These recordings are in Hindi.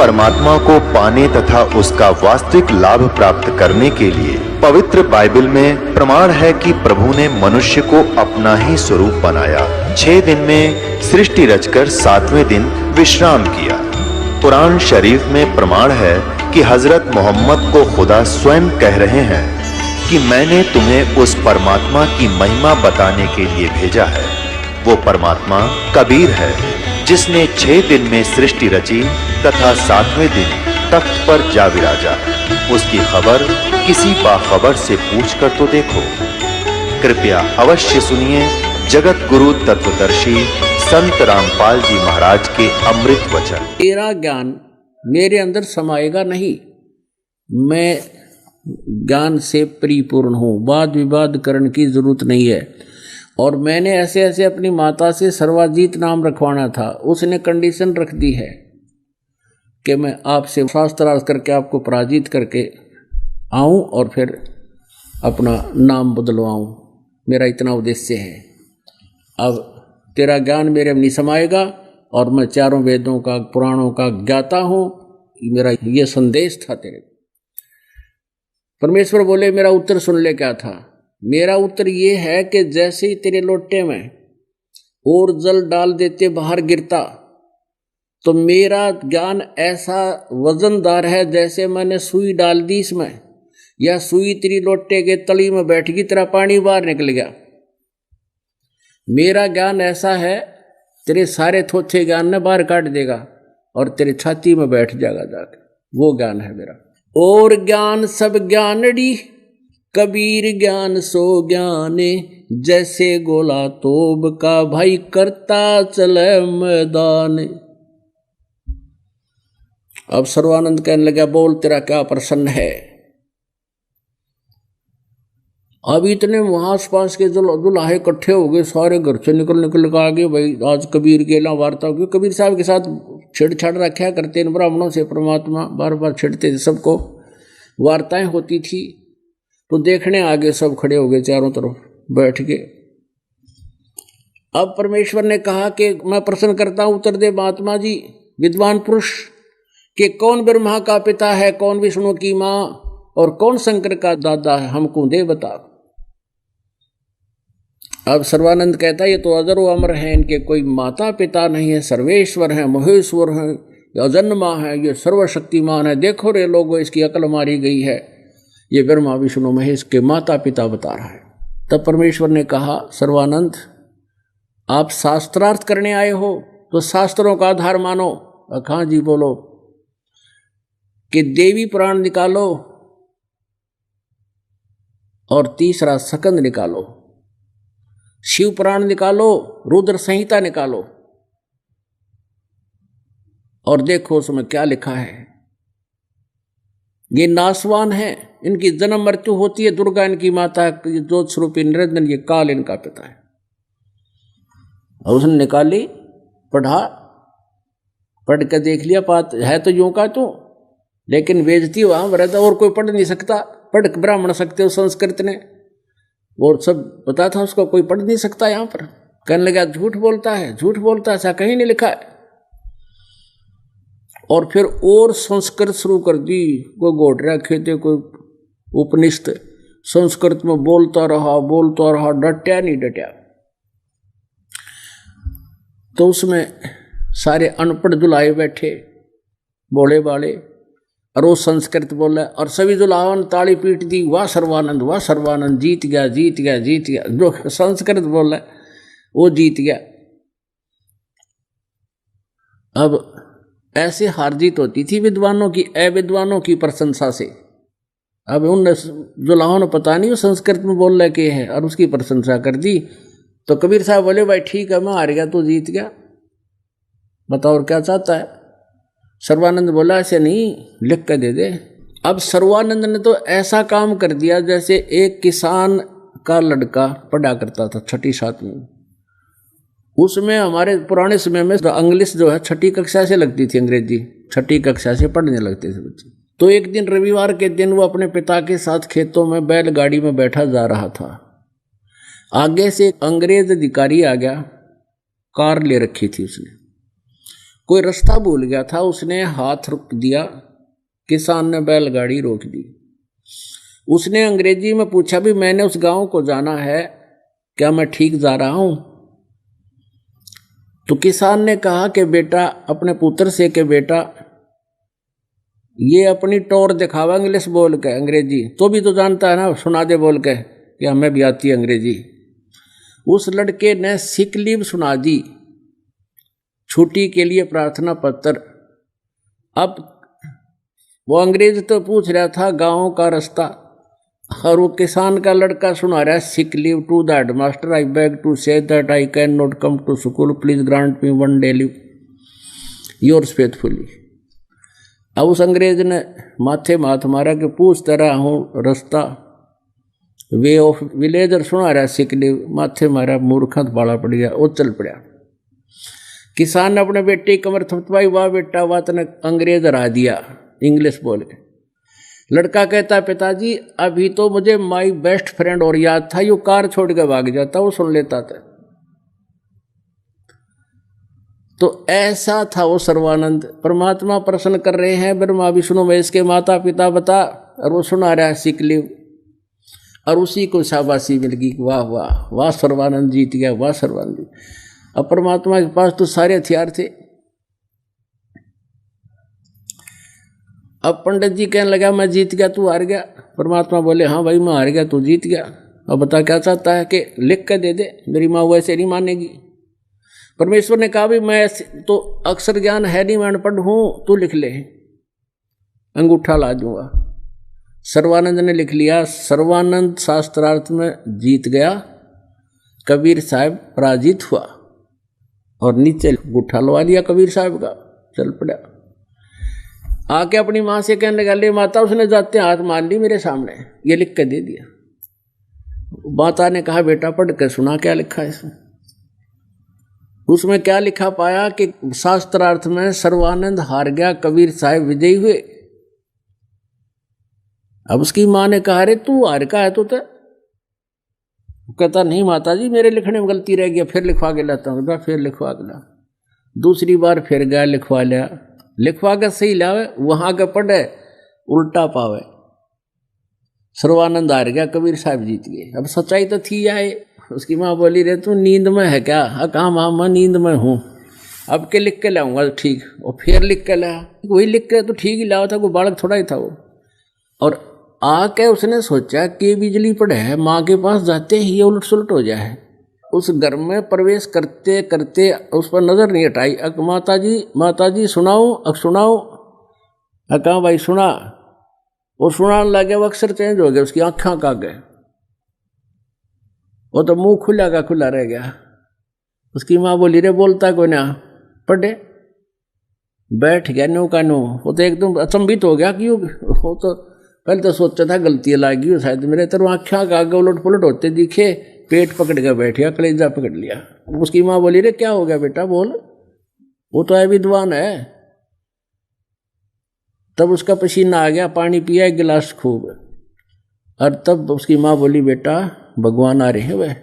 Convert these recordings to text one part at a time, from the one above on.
परमात्मा को पाने तथा उसका वास्तविक लाभ प्राप्त करने के लिए पवित्र बाइबल में प्रमाण है कि प्रभु ने मनुष्य को अपना ही स्वरूप बनाया। 6 दिन में सृष्टि रचकर 7वें दिन विश्राम किया। कुरान शरीफ में प्रमाण है कि हजरत मोहम्मद को खुदा स्वयं कह रहे हैं कि मैंने तुम्हें उस परमात्मा की महिमा बताने के लिए भेजा है। वो परमात्मा कबीर है जिसने 6 दिन में सृष्टि रची तथा 7वें दिन तख्त पर जा विराजा। उसकी खबर किसी बाखबर से पूछकर तो देखो। कृपया अवश्य सुनिए जगत गुरु तत्वदर्शी संत रामपाल जी महाराज के अमृत वचन। तेरा ज्ञान मेरे अंदर समाएगा नहीं, मैं ज्ञान से परिपूर्ण हूँ, वाद विवाद करने की जरूरत नहीं है। और मैंने ऐसे ऐसे अपनी माता से सर्वाजीत नाम रखवाना था, उसने कंडीशन रख दी है कि मैं आपसे शास्त्रार्थ करके आपको पराजित करके आऊँ और फिर अपना नाम बदलवाऊँ। मेरा इतना उद्देश्य है। अब तेरा ज्ञान मेरे में नहीं समाएगा और मैं चारों वेदों का पुराणों का ज्ञाता हूँ। मेरा ये संदेश था तेरे। परमेश्वर बोले मेरा उत्तर सुन ले। क्या था मेरा उत्तर? ये है कि जैसे ही तेरे लोटे में और जल डाल देते बाहर गिरता, तो मेरा ज्ञान ऐसा वजनदार है जैसे मैंने सुई डाल दी इसमें, या सुई तेरी लोटे के तली में बैठ गई, तेरा पानी बाहर निकल गया। मेरा ज्ञान ऐसा है तेरे सारे थोथे ज्ञान ने बाहर काट देगा और तेरे छाती में बैठ जाएगा जाकर। वो ज्ञान है मेरा। और ज्ञान सब ज्ञानड़ी, कबीर ज्ञान सो ज्ञाने, जैसे गोला तोब का भाई करता चले मैदान। अब सर्वानंद कहने लगा बोल तेरा क्या प्रश्न है। अब इतने वहां आस पास के दुल्हे इकट्ठे हो गए, सारे घर से निकल के आ गए। भाई आज कबीर के ला वार्ता होगी। कबीर साहब के साथ छेड़छाड़ रखा करते इन ब्राह्मणों से, परमात्मा बार बार छेड़ते थे, सबको वार्ताएं होती थी। तो देखने आगे सब खड़े हो गए, चारों तरफ बैठ गए। अब परमेश्वर ने कहा कि मैं प्रश्न करता हूं, उत्तर दे महात्मा जी विद्वान पुरुष, कि कौन ब्रह्मा का पिता है, कौन विष्णु की माँ और कौन शंकर का दादा है, हमको दे बता। अब सर्वानंद कहता है ये तो अजर व अमर है, इनके कोई माता पिता नहीं है, सर्वेश्वर है, महेश्वर है, अजन्मा है, ये सर्वशक्तिमान है। देखो रे लोगों इसकी अकल मारी गई है, ये ब्रह्मा विष्णु महेश के माता पिता बता रहा है। तब परमेश्वर ने कहा सर्वानंद आप शास्त्रार्थ करने आए हो तो शास्त्रों का आधार मानो। हाँ जी बोलो। कि देवी पुराण निकालो और तीसरा सकंद निकालो, शिव पुराण निकालो, रुद्र संहिता निकालो और देखो उसमें क्या लिखा है। ये नासवान है, इनकी जन्म मृत्यु होती है, दुर्गा इनकी माता है, ज्योत स्वरूपी निरंजन ये काल इनका पिता है। और उसने निकाली, पढ़ा, पढ़ कर देख लिया, बात है तो यूं का तो, लेकिन बेइज्जती वहां रहता और कोई पढ़ नहीं सकता। पढ़ ब्राह्मण सकते हो संस्कृत ने, और सब पता था उसको, कोई पढ़ नहीं सकता। यहां पर कहने लगा झूठ बोलता है, झूठ बोलता है, ऐसा कहीं नहीं लिखा है। और फिर और संस्कृत शुरू कर दी, कोई गोट रखे थे, कोई उपनिषद संस्कृत में बोलता रहा, डटया नहीं डटया। तो उसमें सारे अनपढ़ दुल्हे बैठे बोले बाले, और वो संस्कृत बोला और सभी दुल्हाओं ने ताली पीट दी, वाह सर्वानंद, वाह सर्वानंद, जीत गया जीत गया जीत गया। जो संस्कृत बोला वो जीत गया। अब ऐसे हार जीत होती थी विद्वानों की, अविद्वानों की प्रशंसा से। अब उन दुल्हाओं ने पता नहीं वो संस्कृत में बोल रहे के है और उसकी प्रशंसा कर दी। तो कबीर साहब बोले भाई ठीक है, मैं हार गया तो जीत गया, बताओ और क्या चाहता है। सर्वानंद बोला ऐसे नहीं, लिख कर दे दे। अब सर्वानंद ने तो ऐसा काम कर दिया जैसे एक किसान का लड़का पढ़ा करता था 6ठी 7वीं में। उसमें हमारे पुराने समय में इंग्लिश जो है 6ठी कक्षा से लगती थी, अंग्रेजी 6ठी कक्षा से पढ़ने लगते थे बच्चे। तो एक दिन रविवार के दिन वो अपने पिता के साथ खेतों में बैलगाड़ी में बैठा जा रहा था। आगे से एक अंग्रेज अधिकारी आ गया, कार ले रखी थी उसने। कोई रास्ता भूल गया था, उसने हाथ रोक दिया, किसान ने बैलगाड़ी रोक दी। उसने अंग्रेजी में पूछा भी मैंने उस गांव को जाना है, क्या मैं ठीक जा रहा हूं? तो किसान ने कहा कि बेटा, अपने पुत्र से कि बेटा ये अपनी टोर दिखावा इंग्लिश बोल के, अंग्रेजी तो भी तो जानता है ना, सुना दे बोल के कि हमें भी आती है अंग्रेजी। उस लड़के ने सिक लीव सुना दी, छुट्टी के लिए प्रार्थना पत्र। अब वो अंग्रेज तो पूछ रहा था गांव का रास्ता, और वो किसान का लड़का सुना रहा है sick leave to the headmaster, I beg to say that I can not come to school, please grant me 1 day leave, yours faithfully. अब उस अंग्रेज ने माथे माथ मारा कि पूछता रहा हूँ रास्ता, वे ऑफ विलेज, और सुना रहा सिक लीव, माथे मारा, मूर्खत बाला पड़ गया, वो चल पड़ा। किसान ने अपने बेटे की कमर थपथपाई, वाह बेटा वाह, तने अंग्रेज हरा दिया इंग्लिश बोल के। लड़का कहता पिताजी अभी तो मुझे माई बेस्ट फ्रेंड और याद था, यू कार छोड़ के भाग जाता, वो सुन लेता था। तो ऐसा था वो सर्वानंद। परमात्मा प्रश्न कर रहे हैं ब्रह्मा विष्णु महेश के माता पिता बता, और वो सुना रहा है सीख लीव, और उसी को शाबाशी मिल गई, वाह वाह वाह सर्वानंद जीत गया, वाह सर्वानंद जीत। अब परमात्मा के पास तो सारे हथियार थे। अब पंडित जी कहने लगा मैं जीत गया तू हार गया। परमात्मा बोले हाँ भाई मैं हार गया तू जीत गया। अब बता क्या चाहता है कि लिख कर दे दे, मेरी माँ वैसे नहीं मानेगी। परमेश्वर ने कहा भी मैं तो अक्षर ज्ञान है नहीं, मैं अनपढ़ हूँ, तू लिख ले, अंगूठा ला दूंगा। सर्वानंद ने लिख लिया। सर्वानंद शास्त्रार्थ में जीत गया, कबीर साहब पराजित हुआ, और नीचे अंगूठा लगा लिया कबीर साहब का, चल पड़ा। आके अपनी माँ से कहने लगा ले माता, उसने जाते हाथ मार ली मेरे सामने, ये लिख के दे दिया। माता ने कहा बेटा पढ़ के सुना क्या लिखा है इसमें। उसमें क्या लिखा पाया कि शास्त्रार्थ में सर्वानंद हार गया, कबीर साहब विजयी हुए। अब उसकी माँ ने कहा रे तू हार का है तो कहता नहीं माता जी मेरे लिखने में गलती रह गई, फिर लिखवा के लाता हूँ। फिर लिखवा के ला, दूसरी बार फिर गया लिखवा लिया, लिखवा के सही लावे, वहां के पढ़े उल्टा पावे। सर्वानंद हार गया, कबीर साहब जीत गए। अब सच्चाई तो थी आए। उसकी माँ बोली रे तू नींद में है क्या? कहा माँ मैं नींद में हूँ, अब के लिख के लाऊंगा ठीक। और फिर लिख के लाया, वही लिख के तो ठीक ही लाया था, कोई बालक थोड़ा ही था वो। और आके उसने सोचा कि बिजली पड़े है, माँ के पास जाते ही ये उलट सुलट हो जाए। उस घर में प्रवेश करते करते उस पर नजर नहीं हटाई। माता जी सुनाओ, अब सुनाओ। कहा भाई सुना। वो सुनाने लगे, वो अक्षर चेंज हो गया, उसकी आँखें का गए, वो तो मुंह खुला का खुला रह गया। उसकी माँ बोली रे बोलता कोई ना, पढ़े बैठ गया नो का नो। वो तो एकदम अचंभित हो गया कि वो तो पहले तो सोचा था गलती लगी शायद मेरे, तो आँखा का आगे उलट पुलट होते दिखे, पेट पकड़ के बैठ गया, कलेजा पकड़ लिया। उसकी माँ बोली रे क्या हो गया बेटा बोल, वो तो है विद्वान है। तब उसका पसीना आ गया, पानी पिया एक गिलास खूब, और तब उसकी माँ बोली बेटा भगवान आ रहे हैं वह,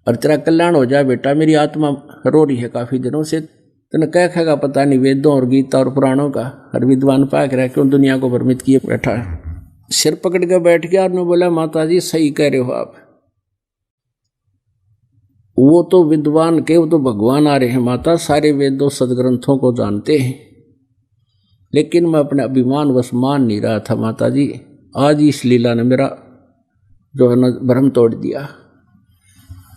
और तेरा कल्याण हो जाए बेटा, मेरी आत्मा रो रही है काफ़ी दिनों से, तेने क्या खाएगा पता नहीं, वेदों और गीता और पुराणों का हर विद्वान पाक रहा, क्यों दुनिया को भ्रमित किए बैठा है। सिर पकड़ के बैठ गया और मैं बोला माता जी सही कह रहे हो आप, वो तो विद्वान के, वो तो भगवान आ रहे हैं माता, सारे वेदों सदग्रंथों को जानते हैं, लेकिन मैं अपने अभिमान वश मान नहीं रहा था माता जी। आज इस लीला ने मेरा जो है ना भ्रम तोड़ दिया,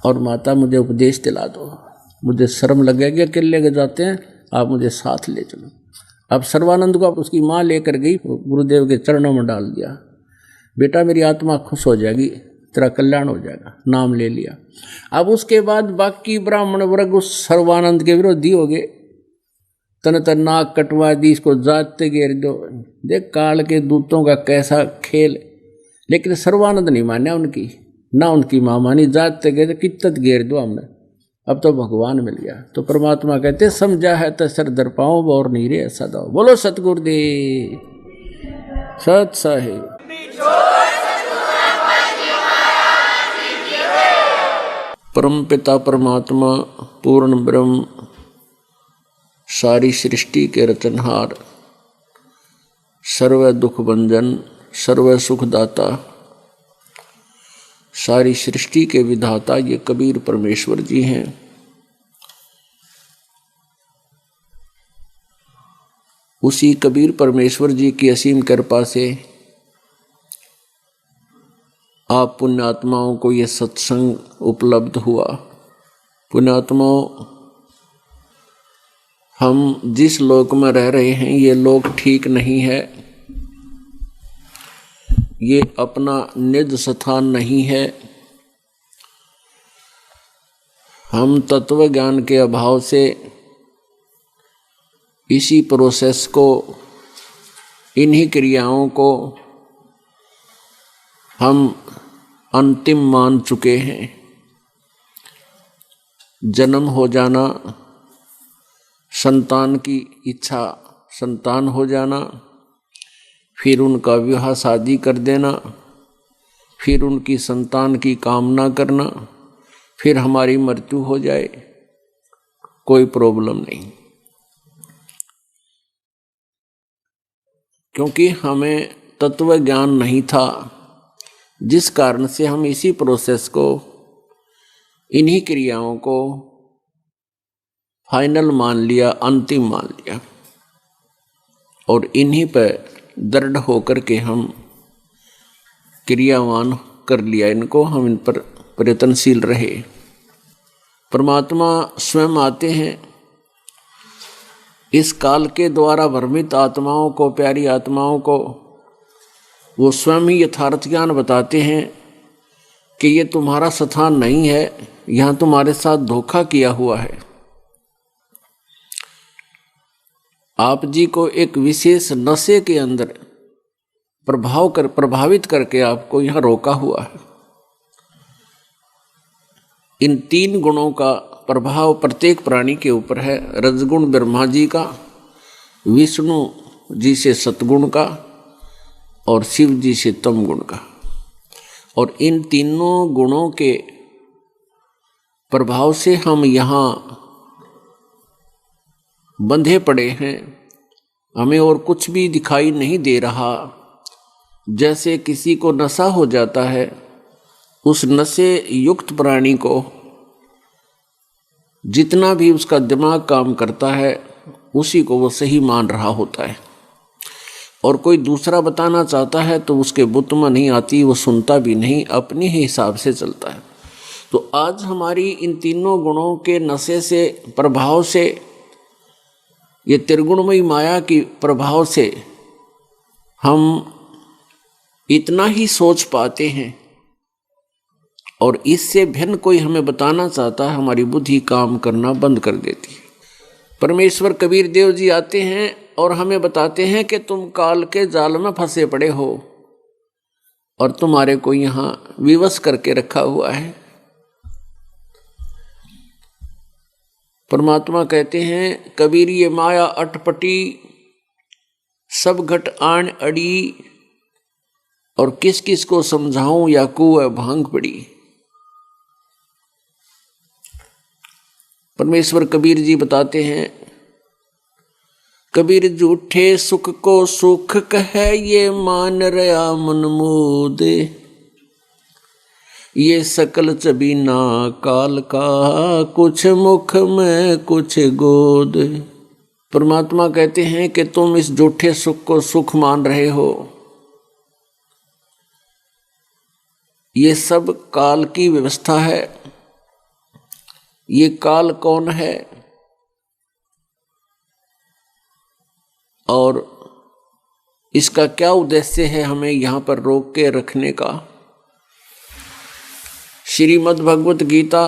और माता मुझे उपदेश दिला दो, मुझे शर्म लगेगी, अकेले के जाते हैं, आप मुझे साथ ले चलो। अब सर्वानंद को उसकी माँ लेकर गई, गुरुदेव के चरणों में डाल दिया, बेटा मेरी आत्मा खुश हो जाएगी, तेरा कल्याण हो जाएगा, नाम ले लिया। अब उसके बाद बाकी ब्राह्मण वर्ग उस सर्वानंद के विरोधी हो गए, तन नाक कटवा दी, इसको जाते घेर दो, देख काल के दूतों का कैसा खेल। लेकिन सर्वानंद नहीं मान्या उनकी, ना उनकी माँ मानी, जाते गए कित्तत घेर दो हमने, अब तो भगवान मिल गया। तो परमात्मा कहते समझा है तो सर दर पाओ और नहीं रे सदा। बोलो सतगुरुदेव सत साहिब। परम पिता परमात्मा पूर्ण ब्रह्म सारी सृष्टि के रचनहार, सर्व दुख भंजन, सर्व सुखदाता, सारी सृष्टि के विधाता ये कबीर परमेश्वर जी हैं। उसी कबीर परमेश्वर जी की असीम कृपा से आप पुण्यात्माओं को ये सत्संग उपलब्ध हुआ। पुण्यात्माओं, हम जिस लोक में रह रहे हैं ये लोक ठीक नहीं है, ये अपना निज स्थान नहीं है। हम तत्व ज्ञान के अभाव से इसी प्रोसेस को, इन्हीं क्रियाओं को हम अंतिम मान चुके हैं। जन्म हो जाना, संतान की इच्छा संतान हो जाना, फिर उनका विवाह शादी कर देना, फिर उनकी संतान की कामना करना, फिर हमारी मृत्यु हो जाए, कोई प्रॉब्लम नहीं। क्योंकि हमें तत्व ज्ञान नहीं था, जिस कारण से हम इसी प्रोसेस को, इन्हीं क्रियाओं को फाइनल मान लिया, अंतिम मान लिया, और इन्हीं पर दृढ़ होकर के हम क्रियावान कर लिया इनको, हम इन पर प्रयत्नशील रहे। परमात्मा स्वयं आते हैं, इस काल के द्वारा भ्रमित आत्माओं को, प्यारी आत्माओं को वो स्वयं ही यथार्थ ज्ञान बताते हैं कि ये तुम्हारा स्थान नहीं है, यहाँ तुम्हारे साथ धोखा किया हुआ है। आप जी को एक विशेष नशे के अंदर प्रभावित करके आपको यहाँ रोका हुआ है। इन 3 गुणों का प्रभाव प्रत्येक प्राणी के ऊपर है। रजगुण ब्रह्मा जी का, विष्णु जी से सतगुण का, और शिव जी से तम गुण का। और इन तीनों गुणों के प्रभाव से हम यहाँ बंधे पड़े हैं। हमें और कुछ भी दिखाई नहीं दे रहा। जैसे किसी को नशा हो जाता है, उस नशे युक्त प्राणी को जितना भी उसका दिमाग काम करता है उसी को वो सही मान रहा होता है, और कोई दूसरा बताना चाहता है तो उसके बुत में नहीं आती, वो सुनता भी नहीं, अपने ही हिसाब से चलता है। तो आज हमारी इन तीनों गुणों के नशे से, प्रभाव से, ये त्रिगुणमयी माया की प्रभाव से हम इतना ही सोच पाते हैं, और इससे भिन्न कोई हमें बताना चाहता है, हमारी बुद्धि काम करना बंद कर देती है। परमेश्वर कबीर देव जी आते हैं और हमें बताते हैं कि तुम काल के जाल में फंसे पड़े हो और तुम्हारे को यहाँ विवश करके रखा हुआ है। परमात्मा कहते हैं, कबीर ये माया अटपटी, सब घट आन अड़ी, और किस किस को समझाऊं या कुएं भांग पड़ी। परमेश्वर कबीर जी बताते हैं, कबीर झूठे सुख को सुख कहे, ये मान रहा मन मोद, ये सकल चबीना काल का, कुछ मुख में कुछ गोद। परमात्मा कहते हैं कि तुम इस झूठे सुख को सुख मान रहे हो, ये सब काल की व्यवस्था है। ये काल कौन है और इसका क्या उद्देश्य है हमें यहाँ पर रोक के रखने का। श्रीमद् भगवत गीता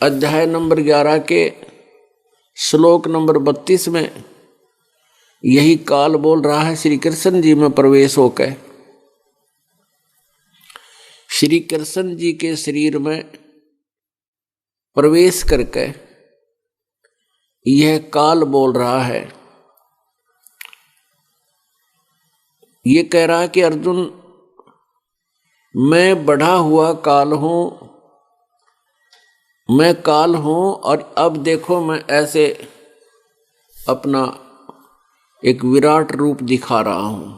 अध्याय नंबर 11 के श्लोक नंबर 32 में यही काल बोल रहा है। श्री कृष्ण जी में प्रवेश होकर श्री कृष्ण जी के शरीर में प्रवेश करके यह काल बोल रहा है। ये कह रहा है कि अर्जुन, मैं बढ़ा हुआ काल हूं, मैं काल हूं, और अब देखो मैं ऐसे अपना एक विराट रूप दिखा रहा हूं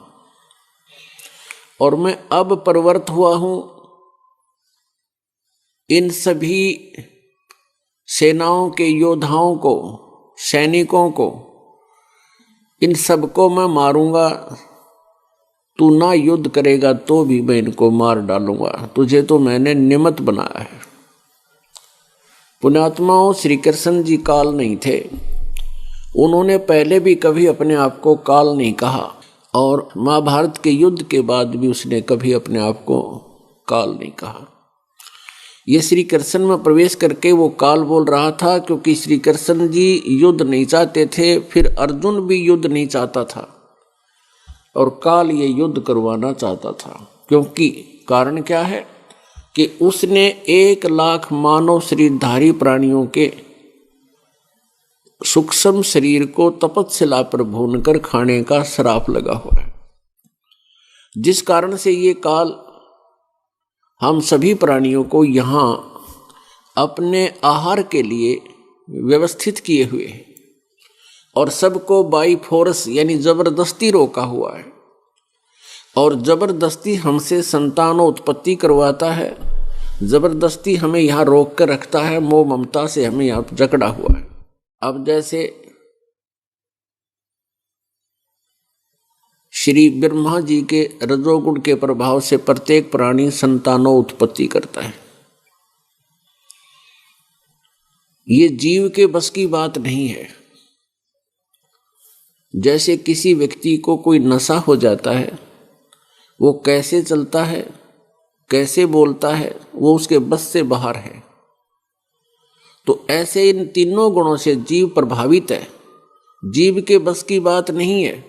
और मैं अब प्रवृत्त हुआ हूं इन सभी सेनाओं के योद्धाओं को, सैनिकों को, इन सबको मैं मारूंगा। तू ना युद्ध करेगा तो भी मैं इनको मार डालूंगा, तुझे तो मैंने निमित्त बनाया है। पुण्यात्माओं, श्री कृष्ण जी काल नहीं थे। उन्होंने पहले भी कभी अपने आप को काल नहीं कहा और महाभारत के युद्ध के बाद भी उसने कभी अपने आप को काल नहीं कहा। ये श्री कृष्ण में प्रवेश करके वो काल बोल रहा था, क्योंकि श्री कृष्ण जी युद्ध नहीं चाहते थे, फिर अर्जुन भी युद्ध नहीं चाहता था और काल ये युद्ध करवाना चाहता था। क्योंकि कारण क्या है कि उसने 1 लाख मानव शरीरधारी प्राणियों के सूक्ष्म शरीर को तपस्या पर भूनकर खाने का श्राप लगा हुआ है, जिस कारण से ये काल हम सभी प्राणियों को यहाँ अपने आहार के लिए व्यवस्थित किए हुए हैं और सबको बाई फोर्स यानी जबरदस्ती रोका हुआ है और जबरदस्ती हमसे संतानों उत्पत्ति करवाता है, जबरदस्ती हमें यहाँ रोक कर रखता है, मोह ममता से हमें यहाँ जकड़ा हुआ है। अब जैसे श्री ब्रह्मा जी के रजोगुण के प्रभाव से प्रत्येक प्राणी संतानों उत्पत्ति करता है। ये जीव के बस की बात नहीं है। जैसे किसी व्यक्ति को कोई नशा हो जाता है, वो कैसे चलता है, कैसे बोलता है, वो उसके बस से बाहर है। तो ऐसे इन तीनों गुणों से जीव प्रभावित है, जीव के बस की बात नहीं है।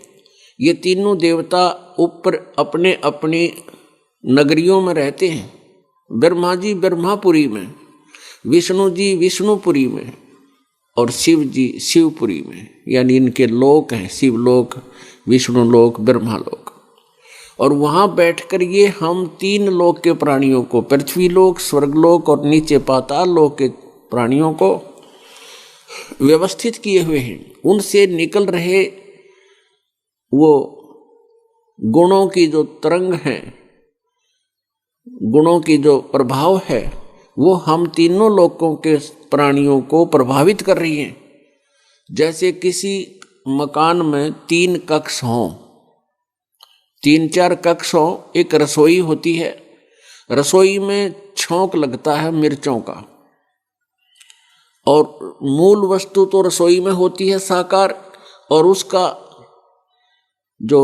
ये तीनों देवता ऊपर अपने अपनी नगरियों में रहते हैं। ब्रह्मा जी ब्रह्मापुरी में, विष्णु जी विष्णुपुरी में और शिव जी शिवपुरी में, यानी इनके लोक हैं, शिवलोक, विष्णुलोक, ब्रह्मालोक। और वहाँ बैठकर ये हम 3 लोक के प्राणियों को, पृथ्वीलोक, स्वर्गलोक और नीचे पाताल लोक के प्राणियों को व्यवस्थित किए हुए हैं। उनसे निकल रहे वो गुणों की जो तरंग है, गुणों की जो प्रभाव है, वो हम तीनों लोकों के प्राणियों को प्रभावित कर रही हैं। जैसे किसी मकान में 3 कक्ष हों, 3-4 कक्ष हों, एक रसोई होती है, रसोई में छौंक लगता है मिर्चों का, और मूल वस्तु तो रसोई में होती है साकार, और उसका जो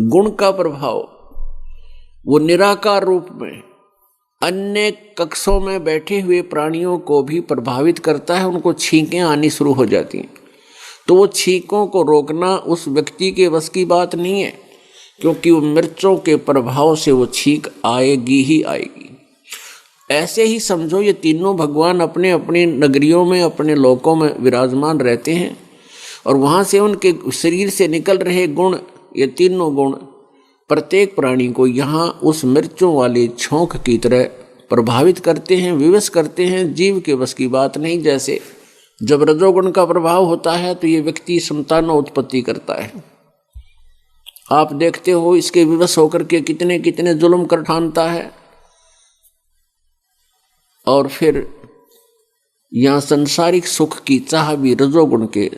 गुण का प्रभाव वो निराकार रूप में अन्य कक्षों में बैठे हुए प्राणियों को भी प्रभावित करता है। उनको छींकें आनी शुरू हो जाती हैं, तो वो छींकों को रोकना उस व्यक्ति के बस की बात नहीं है, क्योंकि वो मिर्चों के प्रभाव से वो छींक आएगी ही आएगी। ऐसे ही समझो ये तीनों भगवान अपने अपने नगरियों में, अपने लोकों में विराजमान रहते हैं और वहाँ से उनके शरीर से निकल रहे गुण, ये तीनों गुण प्रत्येक प्राणी को यहाँ उस मिर्चों वाली छौंक की तरह प्रभावित करते हैं, विवश करते हैं। जीव के बस की बात नहीं। जैसे जब रजोगुण का प्रभाव होता है तो ये व्यक्ति संतानों उत्पत्ति करता है। आप देखते हो इसके विवश होकर के कितने कितने जुल्म कर ठानता है, और फिर यहाँ संसारिक सुख की चाह भी रजोगुण के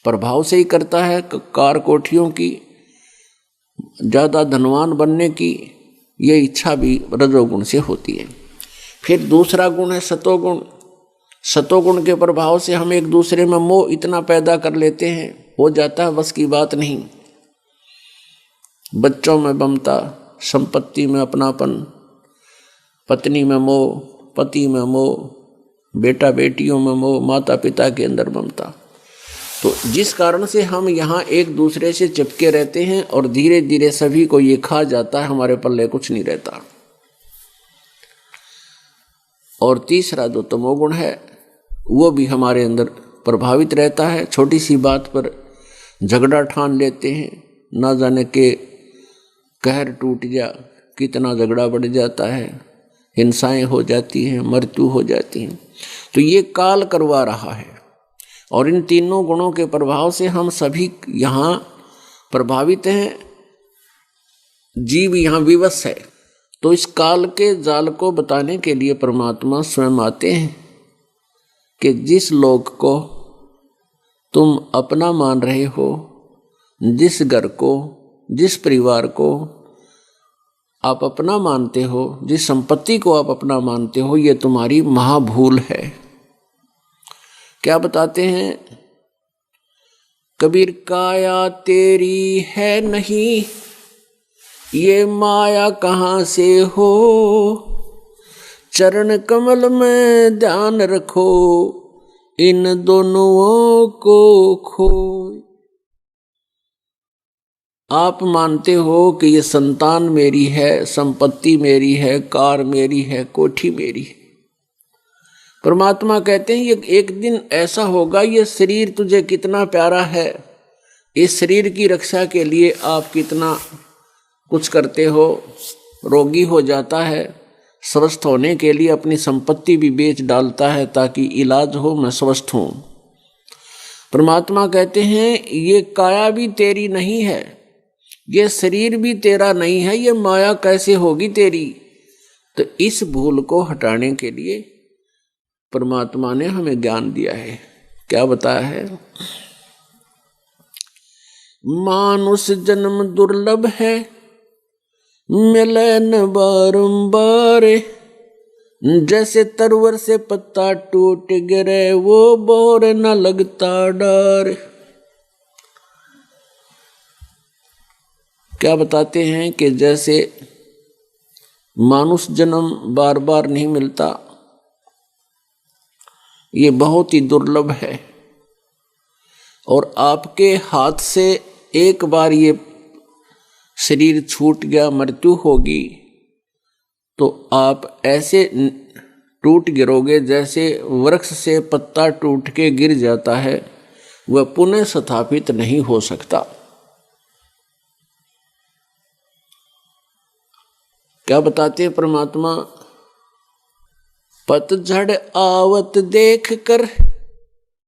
प्रभाव से ही करता है। कार कोठियों की, ज़्यादा धनवान बनने की ये इच्छा भी रजोगुण से होती है। फिर दूसरा गुण है सतोगुण। सतोगुण के प्रभाव से हम एक दूसरे में मोह इतना पैदा कर लेते हैं, हो जाता है बस की बात नहीं। बच्चों में ममता, संपत्ति में अपनापन, पत्नी में मोह, पति में मोह, बेटा बेटियों में मोह, माता पिता के अंदर ममता। तो जिस कारण से हम यहाँ एक दूसरे से चिपके रहते हैं और धीरे धीरे सभी को ये खा जाता है, हमारे पल्ले कुछ नहीं रहता। और तीसरा जो तमोगुण है वो भी हमारे अंदर प्रभावित रहता है। छोटी सी बात पर झगड़ा ठान लेते हैं, ना जाने के कहर टूट जा, कितना झगड़ा बढ़ जाता है, हिंसाएं हो जाती हैं, मृत्यु हो जाती हैं। तो ये काल करवा रहा है और इन तीनों गुणों के प्रभाव से हम सभी यहाँ प्रभावित हैं, जीव यहाँ विवश है। तो इस काल के जाल को बताने के लिए परमात्मा स्वयं आते हैं कि जिस लोक को तुम अपना मान रहे हो, जिस घर को, जिस परिवार को आप अपना मानते हो, जिस संपत्ति को आप अपना मानते हो, ये तुम्हारी महाभूल है। क्या बताते हैं कबीर, काया तेरी है नहीं, ये माया कहाँ से हो, चरण कमल में ध्यान रखो, इन दोनों को खो। आप मानते हो कि ये संतान मेरी है, संपत्ति मेरी है, कार मेरी है, कोठी मेरी है। परमात्मा कहते हैं ये एक दिन ऐसा होगा, ये शरीर तुझे कितना प्यारा है, इस शरीर की रक्षा के लिए आप कितना कुछ करते हो, रोगी हो जाता है, स्वस्थ होने के लिए अपनी संपत्ति भी बेच डालता है ताकि इलाज हो, मैं स्वस्थ हूँ। परमात्मा कहते हैं ये काया भी तेरी नहीं है, ये शरीर भी तेरा नहीं है, ये माया कैसे होगी तेरी। तो इस भूल को हटाने के लिए परमात्मा ने हमें ज्ञान दिया है। क्या बताया है, मानुष जन्म दुर्लभ है, मिले न बारंबार, जैसे तरवर से पत्ता टूट गिरे, वो बोर न लगता डर। क्या बताते हैं कि जैसे मानुष जन्म बार बार नहीं मिलता, ये बहुत ही दुर्लभ है, और आपके हाथ से एक बार ये शरीर छूट गया, मृत्यु होगी, तो आप ऐसे टूट गिरोगे जैसे वृक्ष से पत्ता टूट के गिर जाता है, वह पुनः स्थापित नहीं हो सकता। क्या बताते हैं परमात्मा, पतझड़ आवत देख कर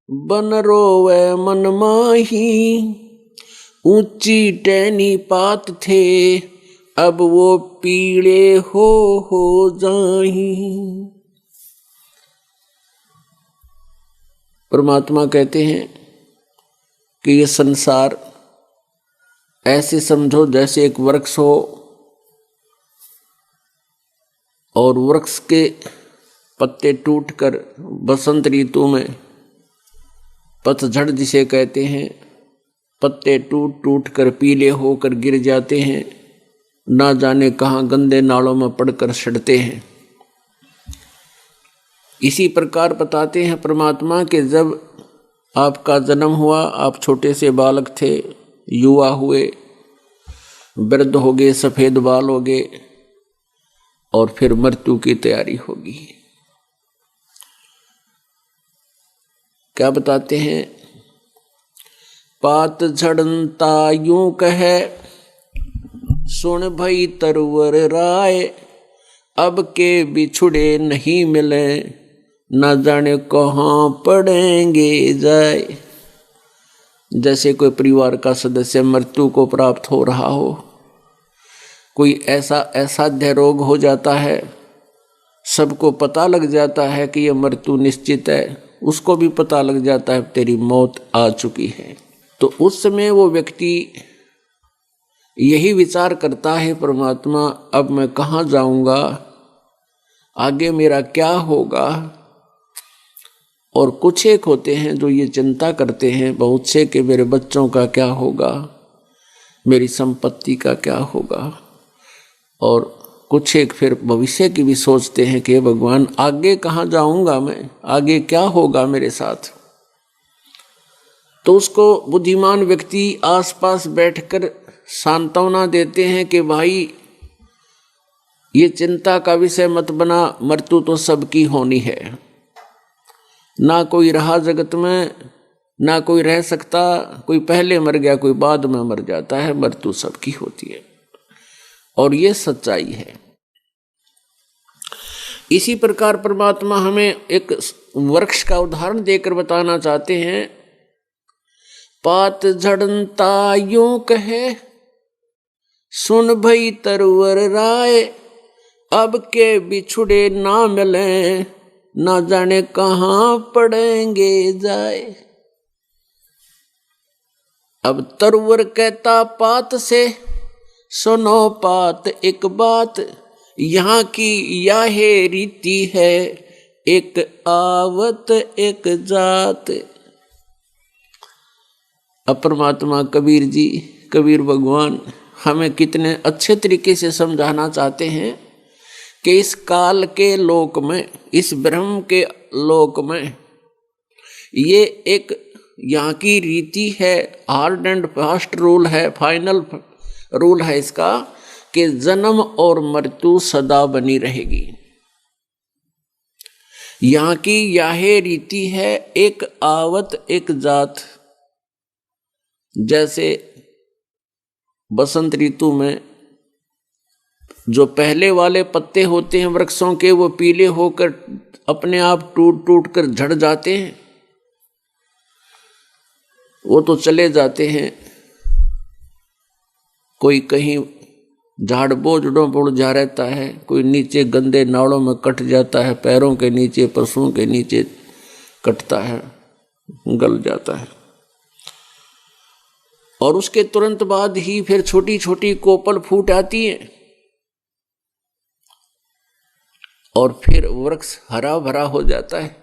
बन रोवे मन माही, ऊंची टहनी पात थे, अब वो पीड़े हो जाही। परमात्मा कहते हैं कि ये संसार ऐसे समझो जैसे एक वृक्ष हो, और वृक्ष के पत्ते टूटकर बसंत ऋतु में पतझड़ जिसे कहते हैं, पत्ते टूट टूट कर पीले होकर गिर जाते हैं, ना जाने कहाँ गंदे नालों में पड़कर सड़ते हैं। इसी प्रकार बताते हैं परमात्मा कि जब आपका जन्म हुआ, आप छोटे से बालक थे, युवा हुए, वृद्ध हो गए, सफेद बाल हो गए, और फिर मृत्यु की तैयारी होगी। क्या बताते हैं, पात झड़नता यूं कहे, सुन भई तरवर राय, अब के बिछुड़े नहीं मिले, न जाने कहाँ पड़ेंगे जाए। जैसे कोई परिवार का सदस्य मृत्यु को प्राप्त हो रहा हो, कोई ऐसा असाध्य रोग हो जाता है, सबको पता लग जाता है कि यह मृत्यु निश्चित है, उसको भी पता लग जाता है तेरी मौत आ चुकी है। तो उस समय वो व्यक्ति यही विचार करता है, परमात्मा अब मैं कहाँ जाऊंगा, आगे मेरा क्या होगा। और कुछ एक होते हैं जो ये चिंता करते हैं बहुत से कि मेरे बच्चों का क्या होगा, मेरी संपत्ति का क्या होगा। और कुछ एक फिर भविष्य की भी सोचते हैं कि भगवान आगे कहाँ जाऊंगा मैं, आगे क्या होगा मेरे साथ। तो उसको बुद्धिमान व्यक्ति आसपास बैठकर सांत्वना देते हैं कि भाई ये चिंता का विषय मत बना, मृत्यु तो सबकी होनी है, ना कोई रहा जगत में, ना कोई रह सकता, कोई पहले मर गया, कोई बाद में मर जाता है, मृत्यु सबकी होती है। और ये सच्चाई है। इसी प्रकार परमात्मा हमें एक वृक्ष का उदाहरण देकर बताना चाहते हैं। पात झड़नता यूं कहे, सुन भई तरवर राय, अब के बिछुड़े ना मिले, ना जाने कहां पड़ेंगे जाए। अब तरवर कहता पात से, सुनो पात एक बात, यहाँ की यह रीति है, एक आवत एक जात। अब परमात्मा कबीर जी, कबीर भगवान हमें कितने अच्छे तरीके से समझाना चाहते हैं कि इस काल के लोक में, इस ब्रह्म के लोक में, ये एक यहाँ की रीति है, हार्ड एंड फास्ट रूल है, फाइनल रूल है इसका, कि जन्म और मृत्यु सदा बनी रहेगी। यहाँ की यह रीति है, एक आवत एक जात। जैसे बसंत ऋतु में जो पहले वाले पत्ते होते हैं वृक्षों के, वो पीले होकर अपने आप टूट टूट कर झड़ जाते हैं, वो तो चले जाते हैं। कोई कहीं झाड़ बोझड़ों पर जा रहता है, कोई नीचे गंदे नालों में कट जाता है, पैरों के नीचे, पशुओं के नीचे कटता है, गल जाता है। और उसके तुरंत बाद ही फिर छोटी छोटी कोपल फूट आती है और फिर वृक्ष हरा भरा हो जाता है।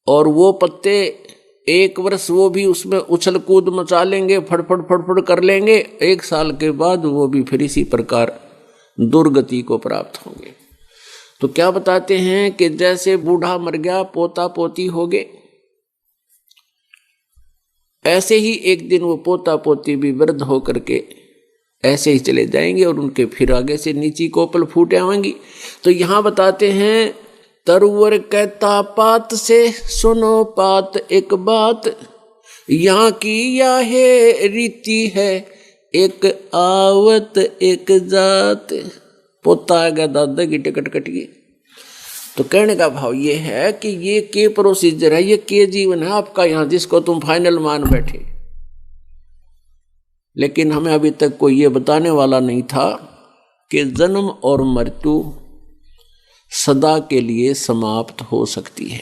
और वो पत्ते एक वर्ष वो भी उसमें उछल कूद मचा लेंगे, फड़फड़ फड़फड़ कर लेंगे, एक साल के बाद वो भी फिर इसी प्रकार दुर्गति को प्राप्त होंगे। तो क्या बताते हैं कि जैसे बूढ़ा मर गया, पोता पोती हो गए, ऐसे ही एक दिन वो पोता पोती भी वृद्ध होकर के ऐसे ही चले जाएंगे और उनके फिर आगे से नीची कोपल फूट आएंगी। तो यहाँ बताते हैं, तरवर कहता पात से, सुनो पात एक बात, यहाँ की यह रीति है, एक आवत एक जात। पोता आ गया, दादा की टिकट कट गई। तो कहने का भाव ये है कि ये के प्रोसीजर है, ये के जीवन है आपका यहाँ, जिसको तुम फाइनल मान बैठे। लेकिन हमें अभी तक कोई ये बताने वाला नहीं था कि जन्म और मृत्यु सदा के लिए समाप्त हो सकती है,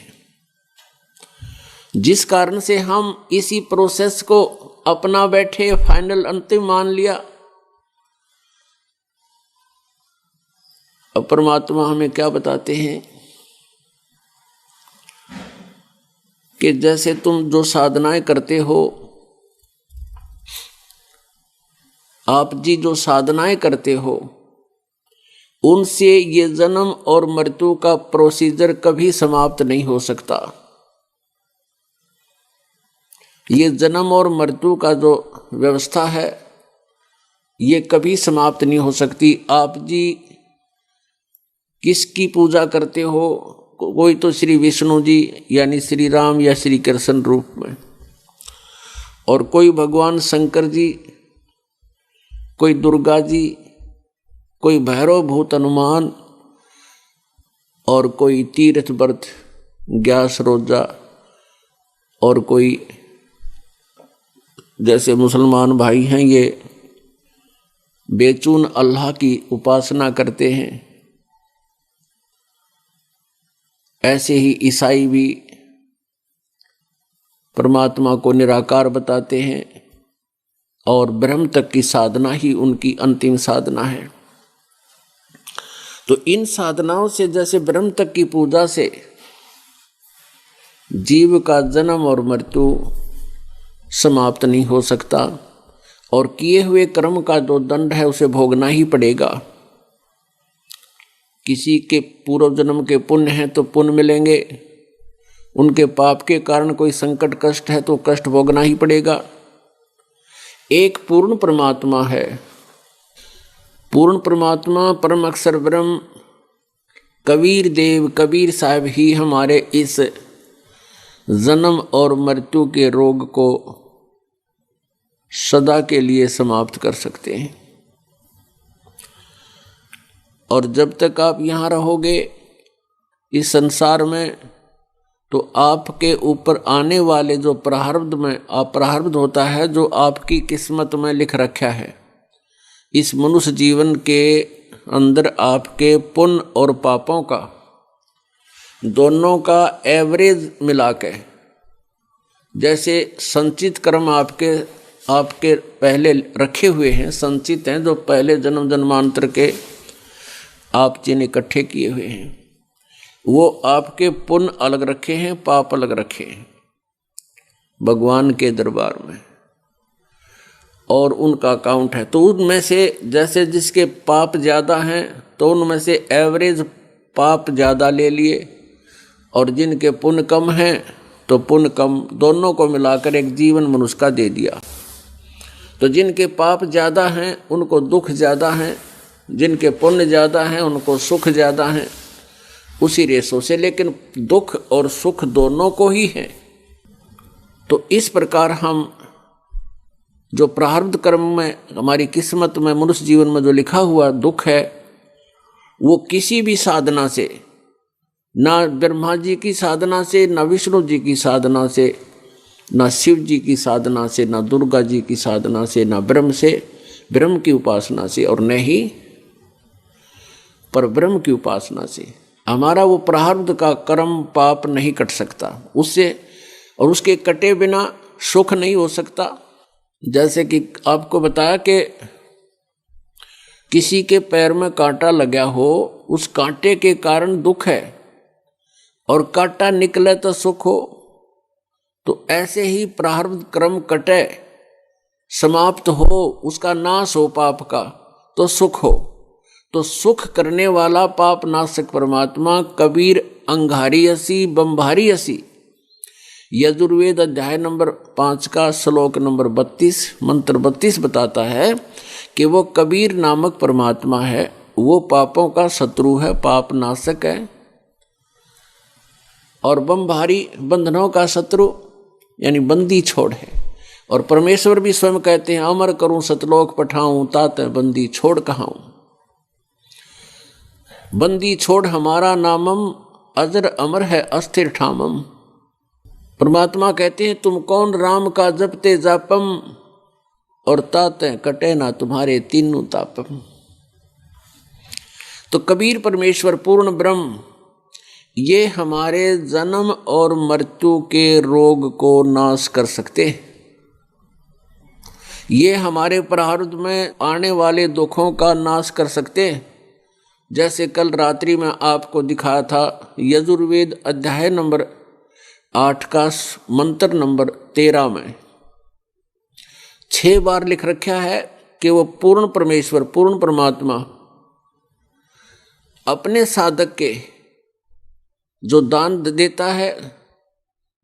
जिस कारण से हम इसी प्रोसेस को अपना बैठे, फाइनल अंतिम मान लिया। अब परमात्मा हमें क्या बताते हैं कि जैसे तुम जो साधनाएं करते हो, आप जी जो साधनाएं करते हो, उनसे ये जन्म और मृत्यु का प्रोसीजर कभी समाप्त नहीं हो सकता। ये जन्म और मृत्यु का जो व्यवस्था है, ये कभी समाप्त नहीं हो सकती। आप जी किसकी पूजा करते हो? कोई तो श्री विष्णु जी यानी श्री राम या श्री कृष्ण रूप में, और कोई भगवान शंकर जी, कोई दुर्गा जी, कोई भैरव भूत हनुमान, और कोई तीर्थ व्रत ग्यास रोजा, और कोई जैसे मुसलमान भाई हैं ये बेचून अल्लाह की उपासना करते हैं। ऐसे ही ईसाई भी परमात्मा को निराकार बताते हैं, और ब्रह्म तक की साधना ही उनकी अंतिम साधना है। तो इन साधनाओं से, जैसे ब्रह्म तक की पूजा से जीव का जन्म और मृत्यु समाप्त नहीं हो सकता, और किए हुए कर्म का जो दंड है उसे भोगना ही पड़ेगा। किसी के पूर्व जन्म के पुण्य हैं तो पुण्य मिलेंगे, उनके पाप के कारण कोई संकट कष्ट है तो कष्ट भोगना ही पड़ेगा। एक पूर्ण परमात्मा है, पूर्ण परमात्मा परम अक्षर ब्रह्म कबीर देव, कबीर साहब ही हमारे इस जन्म और मृत्यु के रोग को सदा के लिए समाप्त कर सकते हैं। और जब तक आप यहाँ रहोगे इस संसार में, तो आपके ऊपर आने वाले जो प्रारब्ध होता है, जो आपकी किस्मत में लिख रखा है, इस मनुष्य जीवन के अंदर आपके पुण्य और पापों का दोनों का एवरेज मिला के, जैसे संचित कर्म आपके पहले रखे हुए हैं, संचित हैं, जो पहले जन्म जन्मांतर के आप जिन इकट्ठे किए हुए हैं, वो आपके पुण्य अलग रखे हैं, पाप अलग रखे हैं भगवान के दरबार में, और उनका अकाउंट है। तो उनमें से जैसे जिसके पाप ज़्यादा हैं तो उनमें से एवरेज पाप ज़्यादा ले लिए, और जिनके पुण्य कम हैं तो पुण्य कम, दोनों को मिलाकर एक जीवन मनुष्य का दे दिया। तो जिनके पाप ज़्यादा हैं उनको दुख ज़्यादा हैं, जिनके पुण्य ज़्यादा हैं उनको सुख ज़्यादा हैं, उसी रेशों से, लेकिन दुख और सुख दोनों को ही है। तो इस प्रकार हम जो प्रारब्ध कर्म में हमारी किस्मत में मनुष्य जीवन में जो लिखा हुआ दुख है, वो किसी भी साधना से, ना ब्रह्मा जी की साधना से, ना विष्णु जी की साधना से, ना शिव जी की साधना से, ना दुर्गा जी की साधना से, ना ब्रह्म की उपासना से, और न ही पर ब्रह्म की उपासना से हमारा वो प्रारब्ध का कर्म पाप नहीं कट सकता उससे, और उसके कटे बिना सुख नहीं हो सकता। जैसे कि आपको बताया कि किसी के पैर में कांटा लगा हो, उस कांटे के कारण दुख है, और कांटा निकले तो सुख हो। तो ऐसे ही प्रारब्ध कर्म कटे, समाप्त हो, उसका नाश हो पाप का, तो सुख हो। तो सुख करने वाला पाप नाशक परमात्मा कबीर अंगारी असी बम्भारी असी, यजुर्वेद अध्याय नंबर 5 का श्लोक नंबर 32 मंत्र 32 बताता है कि वो कबीर नामक परमात्मा है, वो पापों का शत्रु है, पाप नाशक है, और बम्भारी बंधनों का शत्रु यानी बंदी छोड़ है। और परमेश्वर भी स्वयं कहते हैं, अमर करूं सतलोक पठाऊं, तात बंदी छोड़ कहाऊं। बंदी छोड़ हमारा नामम, अजर अमर है अस्थिर ठामम। परमात्मा कहते हैं, तुम कौन राम का जपते जापम, और ताते कटे ना तुम्हारे तीनों तापम। तो कबीर परमेश्वर पूर्ण ब्रह्म ये हमारे जन्म और मृत्यु के रोग को नाश कर सकते हैं। ये हमारे प्रारब्ध में आने वाले दुखों का नाश कर सकते हैं। जैसे कल रात्रि में आपको दिखाया था, यजुर्वेद अध्याय नंबर 8 का मंत्र नंबर 13 में 6 बार लिख रखा है कि वो पूर्ण परमेश्वर, पूर्ण परमात्मा अपने साधक के जो दान देता है,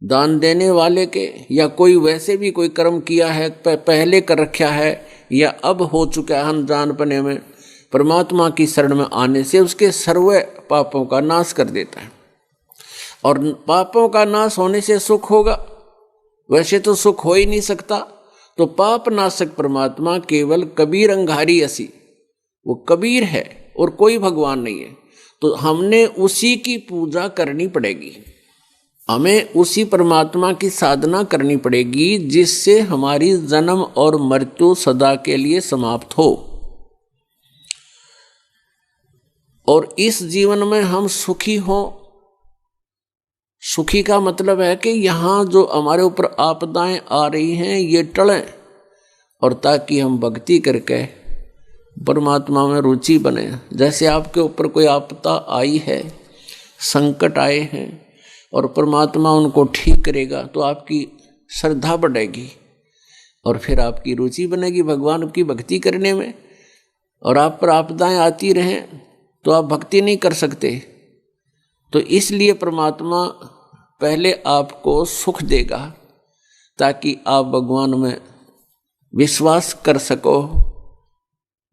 दान देने वाले के, या कोई वैसे भी कोई कर्म किया है, पहले कर रखा है या अब हो चुका है अनजानपने में, परमात्मा की शरण में आने से उसके सर्व पापों का नाश कर देता है। और पापों का नाश होने से सुख होगा, वैसे तो सुख हो ही नहीं सकता। तो पाप नाशक परमात्मा केवल कबीर अंगारी असी, वो कबीर है और कोई भगवान नहीं है। तो हमने उसी की पूजा करनी पड़ेगी, हमें उसी परमात्मा की साधना करनी पड़ेगी, जिससे हमारी जन्म और मृत्यु सदा के लिए समाप्त हो, और इस जीवन में हम सुखी हों। सुखी का मतलब है कि यहाँ जो हमारे ऊपर आपदाएं आ रही हैं ये टलें, और ताकि हम भक्ति करके परमात्मा में रुचि बने। जैसे आपके ऊपर कोई आपदा आई है, संकट आए हैं, और परमात्मा उनको ठीक करेगा, तो आपकी श्रद्धा बढ़ेगी, और फिर आपकी रुचि बनेगी भगवान की भक्ति करने में। और आप पर आपदाएं आती रहें तो आप भक्ति नहीं कर सकते। तो इसलिए परमात्मा पहले आपको सुख देगा, ताकि आप भगवान में विश्वास कर सको,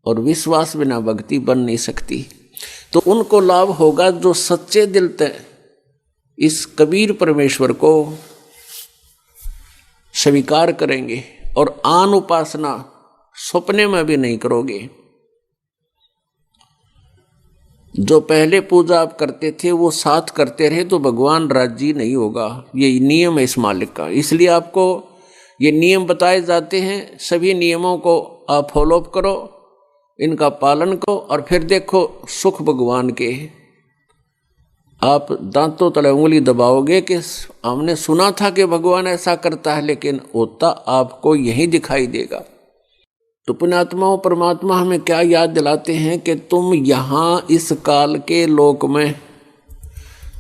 और विश्वास बिना भक्ति बन नहीं सकती। तो उनको लाभ होगा जो सच्चे दिल से इस कबीर परमेश्वर को स्वीकार करेंगे, और आन उपासना सपने में भी नहीं करोगे। जो पहले पूजा आप करते थे वो साथ करते रहे तो भगवान राजी नहीं होगा। ये नियम है इस मालिक का। इसलिए आपको ये नियम बताए जाते हैं, सभी नियमों को आप फॉलोअप करो, इनका पालन करो और फिर देखो सुख भगवान के। आप दांतों तले उंगली दबाओगे कि हमने सुना था कि भगवान ऐसा करता है, लेकिन होता आपको यही दिखाई देगा। तो पुण्यात्माओं, परमात्मा हमें क्या याद दिलाते हैं कि तुम यहाँ इस काल के लोक में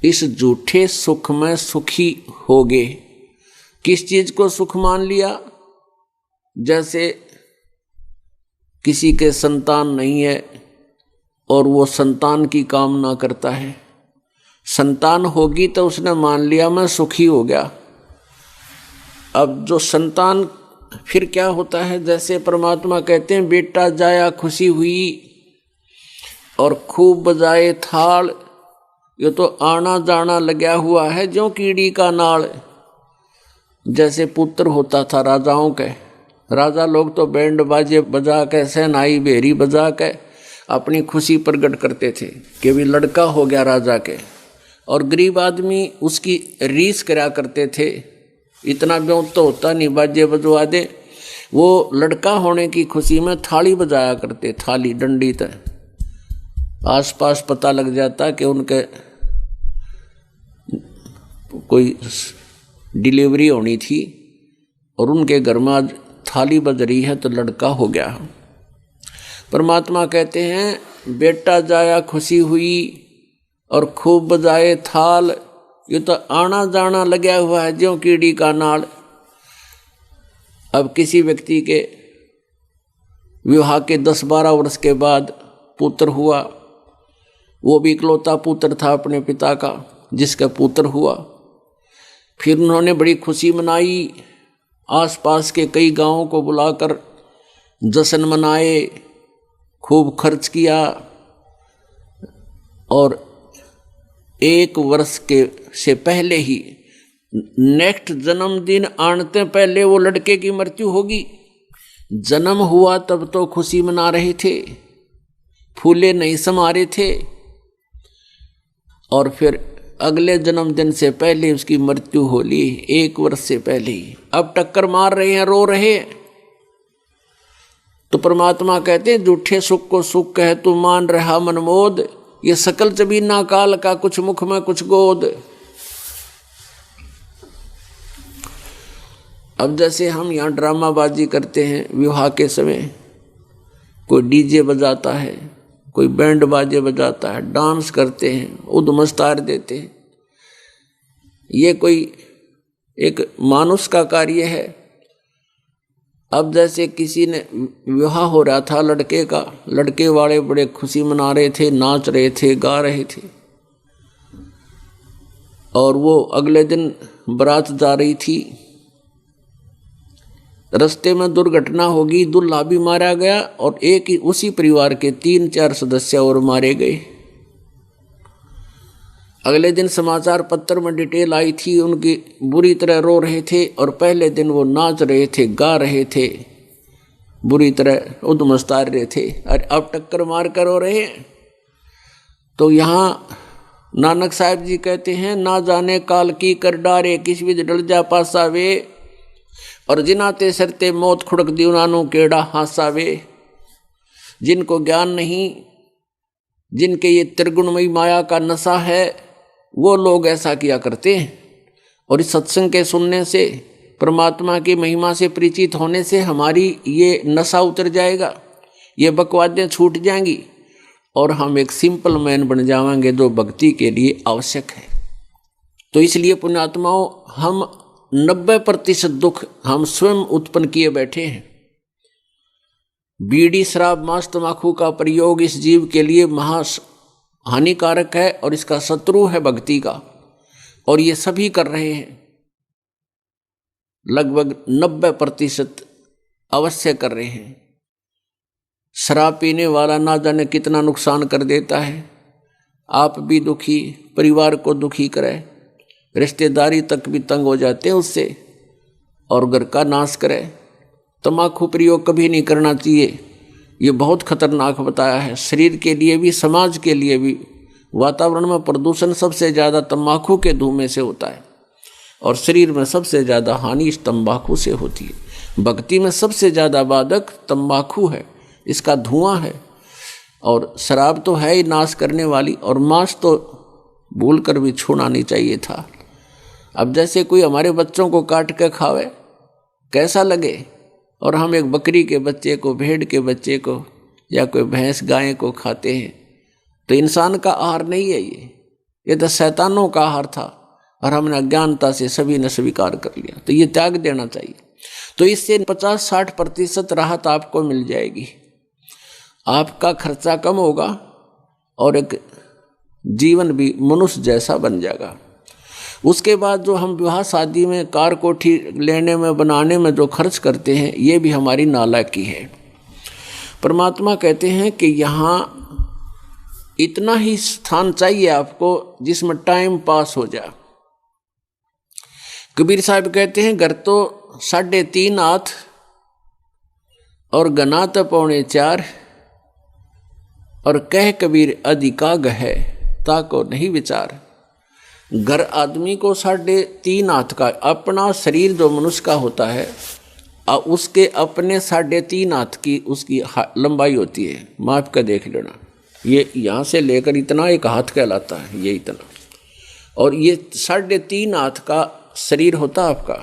इस झूठे सुख में सुखी होगे। किस चीज को सुख मान लिया? जैसे किसी के संतान नहीं है और वो संतान की कामना करता है, संतान होगी तो उसने मान लिया मैं सुखी हो गया। अब जो संतान फिर क्या होता है, जैसे परमात्मा कहते हैं बेटा जाया खुशी हुई और खूब बजाए थाल, ये तो आना जाना लगा हुआ है जो कीड़ी का नाल। जैसे पुत्र होता था राजाओं के, राजा लोग तो बैंड बाजे बजा के सहनाई बेरी बजा के अपनी खुशी प्रकट करते थे कि भी लड़का हो गया राजा के, और गरीब आदमी उसकी रीस करा करते थे, इतना ब्यों तो होता नहीं बाजे बजवा दे। वो लड़का होने की खुशी में थाली बजाया करते, थाली डंडी तक। आसपास पता लग जाता कि उनके कोई डिलीवरी होनी थी और उनके घर में आज थाली बज रही है तो लड़का हो गया। परमात्मा कहते हैं बेटा जाया खुशी हुई और खूब बजाए थाल, ये तो आना जाना लगा हुआ है ज्यों कीड़ी का नाल। अब किसी व्यक्ति के विवाह के 10-12 वर्ष के बाद पुत्र हुआ, वो भी इकलौता पुत्र था अपने पिता का जिसका पुत्र हुआ। फिर उन्होंने बड़ी खुशी मनाई, आसपास के कई गांवों को बुलाकर जश्न मनाए, खूब खर्च किया, और 1 वर्ष के से पहले ही नेक्स्ट जन्मदिन आने पहले वो लड़के की मृत्यु होगी। जन्म हुआ तब तो खुशी मना रहे थे, फूले नहीं समा रहे थे, और फिर अगले जन्मदिन से पहले उसकी मृत्यु हो ली, 1 वर्ष से पहले ही। अब टक्कर मार रहे हैं, रो रहे हैं। तो परमात्मा कहते हैं झूठे सुख को सुख कह तू मान रहा मनमोद, ये सकल जबीना काल का कुछ मुख में कुछ गोद। अब जैसे हम यहाँ ड्रामाबाजी करते हैं विवाह के समय, कोई डीजे बजाता है, कोई बैंड बाजे बजाता है, डांस करते हैं, उद्मस्तार देते हैं, ये कोई एक मानुष का कार्य है। अब जैसे किसी ने विवाह हो रहा था लड़के का, लड़के वाले बड़े खुशी मना रहे थे, नाच रहे थे, गा रहे थे, और वो अगले दिन बारात जा रही थी, रास्ते में दुर्घटना होगी, दूल्हा भी मारा गया और एक ही उसी परिवार के 3-4 सदस्य और मारे गए। अगले दिन समाचार पत्र में डिटेल आई थी, उनकी बुरी तरह रो रहे थे, और पहले दिन वो नाच रहे थे, गा रहे थे, बुरी तरह उद्मस्तार रहे थे, और अब टक्कर मार कर रो रहे हैं। तो यहाँ नानक साहब जी कहते हैं ना जाने काल की कर डारे, किस विध डल जा पासा वे, और जिनाते सरते मौत खुड़क दी उनानू केड़ा हासा वे। जिनको ज्ञान नहीं, जिनके ये त्रिगुणमयी माया का नशा है, वो लोग ऐसा किया करते हैं। और इस सत्संग के सुनने से, परमात्मा की महिमा से परिचित होने से हमारी ये नशा उतर जाएगा, ये बकवादें छूट जाएंगी, और हम एक सिंपल मैन बन जाएंगे जो भक्ति के लिए आवश्यक है। तो इसलिए पुण्यात्माओं, हम 90% दुख हम स्वयं उत्पन्न किए बैठे हैं। बीड़ी, शराब, मांस, तंबाकू का प्रयोग इस जीव के लिए महा हानिकारक है और इसका शत्रु है भक्ति का, और ये सभी कर रहे हैं। लगभग 90% अवश्य कर रहे हैं। शराब पीने वाला ना जाने कितना नुकसान कर देता है, आप भी दुखी, परिवार को दुखी करे, रिश्तेदारी तक भी तंग हो जाते हैं उससे, और घर का नाश करे। तंबाकू प्रयोग कभी नहीं करना चाहिए, ये बहुत खतरनाक बताया है, शरीर के लिए भी समाज के लिए भी। वातावरण में प्रदूषण सबसे ज़्यादा तंबाकू के धुएं से होता है और शरीर में सबसे ज़्यादा हानि इस तंबाकू से होती है। भक्ति में सबसे ज़्यादा बाधक तंबाकू है, इसका धुआं है। और शराब तो है ही नाश करने वाली, और मांस तो भूल कर भी छूना नहीं चाहिए था। अब जैसे कोई हमारे बच्चों को काट के खावे कैसा लगे, और हम एक बकरी के बच्चे को, भेड़ के बच्चे को या कोई भैंस गाय को खाते हैं, तो इंसान का आहार नहीं है ये तो शैतानों का आहार था, और हमने अज्ञानता से सभी ने स्वीकार कर लिया। तो ये त्याग देना चाहिए। तो इससे 50-60% राहत आपको मिल जाएगी, आपका खर्चा कम होगा और एक जीवन भी मनुष्य जैसा बन जाएगा। उसके बाद जो हम विवाह शादी में कार कोठी लेने में बनाने में जो खर्च करते हैं, ये भी हमारी नालायकी है। परमात्मा कहते हैं कि यहाँ इतना ही स्थान चाहिए आपको जिसमें टाइम पास हो जाए। कबीर साहब कहते हैं, घर तो 3.5 हाथ और गना तो 4.25, और कह कबीर अधिकाग है ताको नहीं विचार। घर आदमी को 3.5 हाथ का, अपना शरीर जो मनुष्य का होता है उसके अपने 3.5 हाथ की उसकी लंबाई होती है। माप का देख लेना, ये यहाँ से लेकर इतना एक हाथ कहलाता है, ये इतना, और ये 3.5 हाथ का शरीर होता है आपका।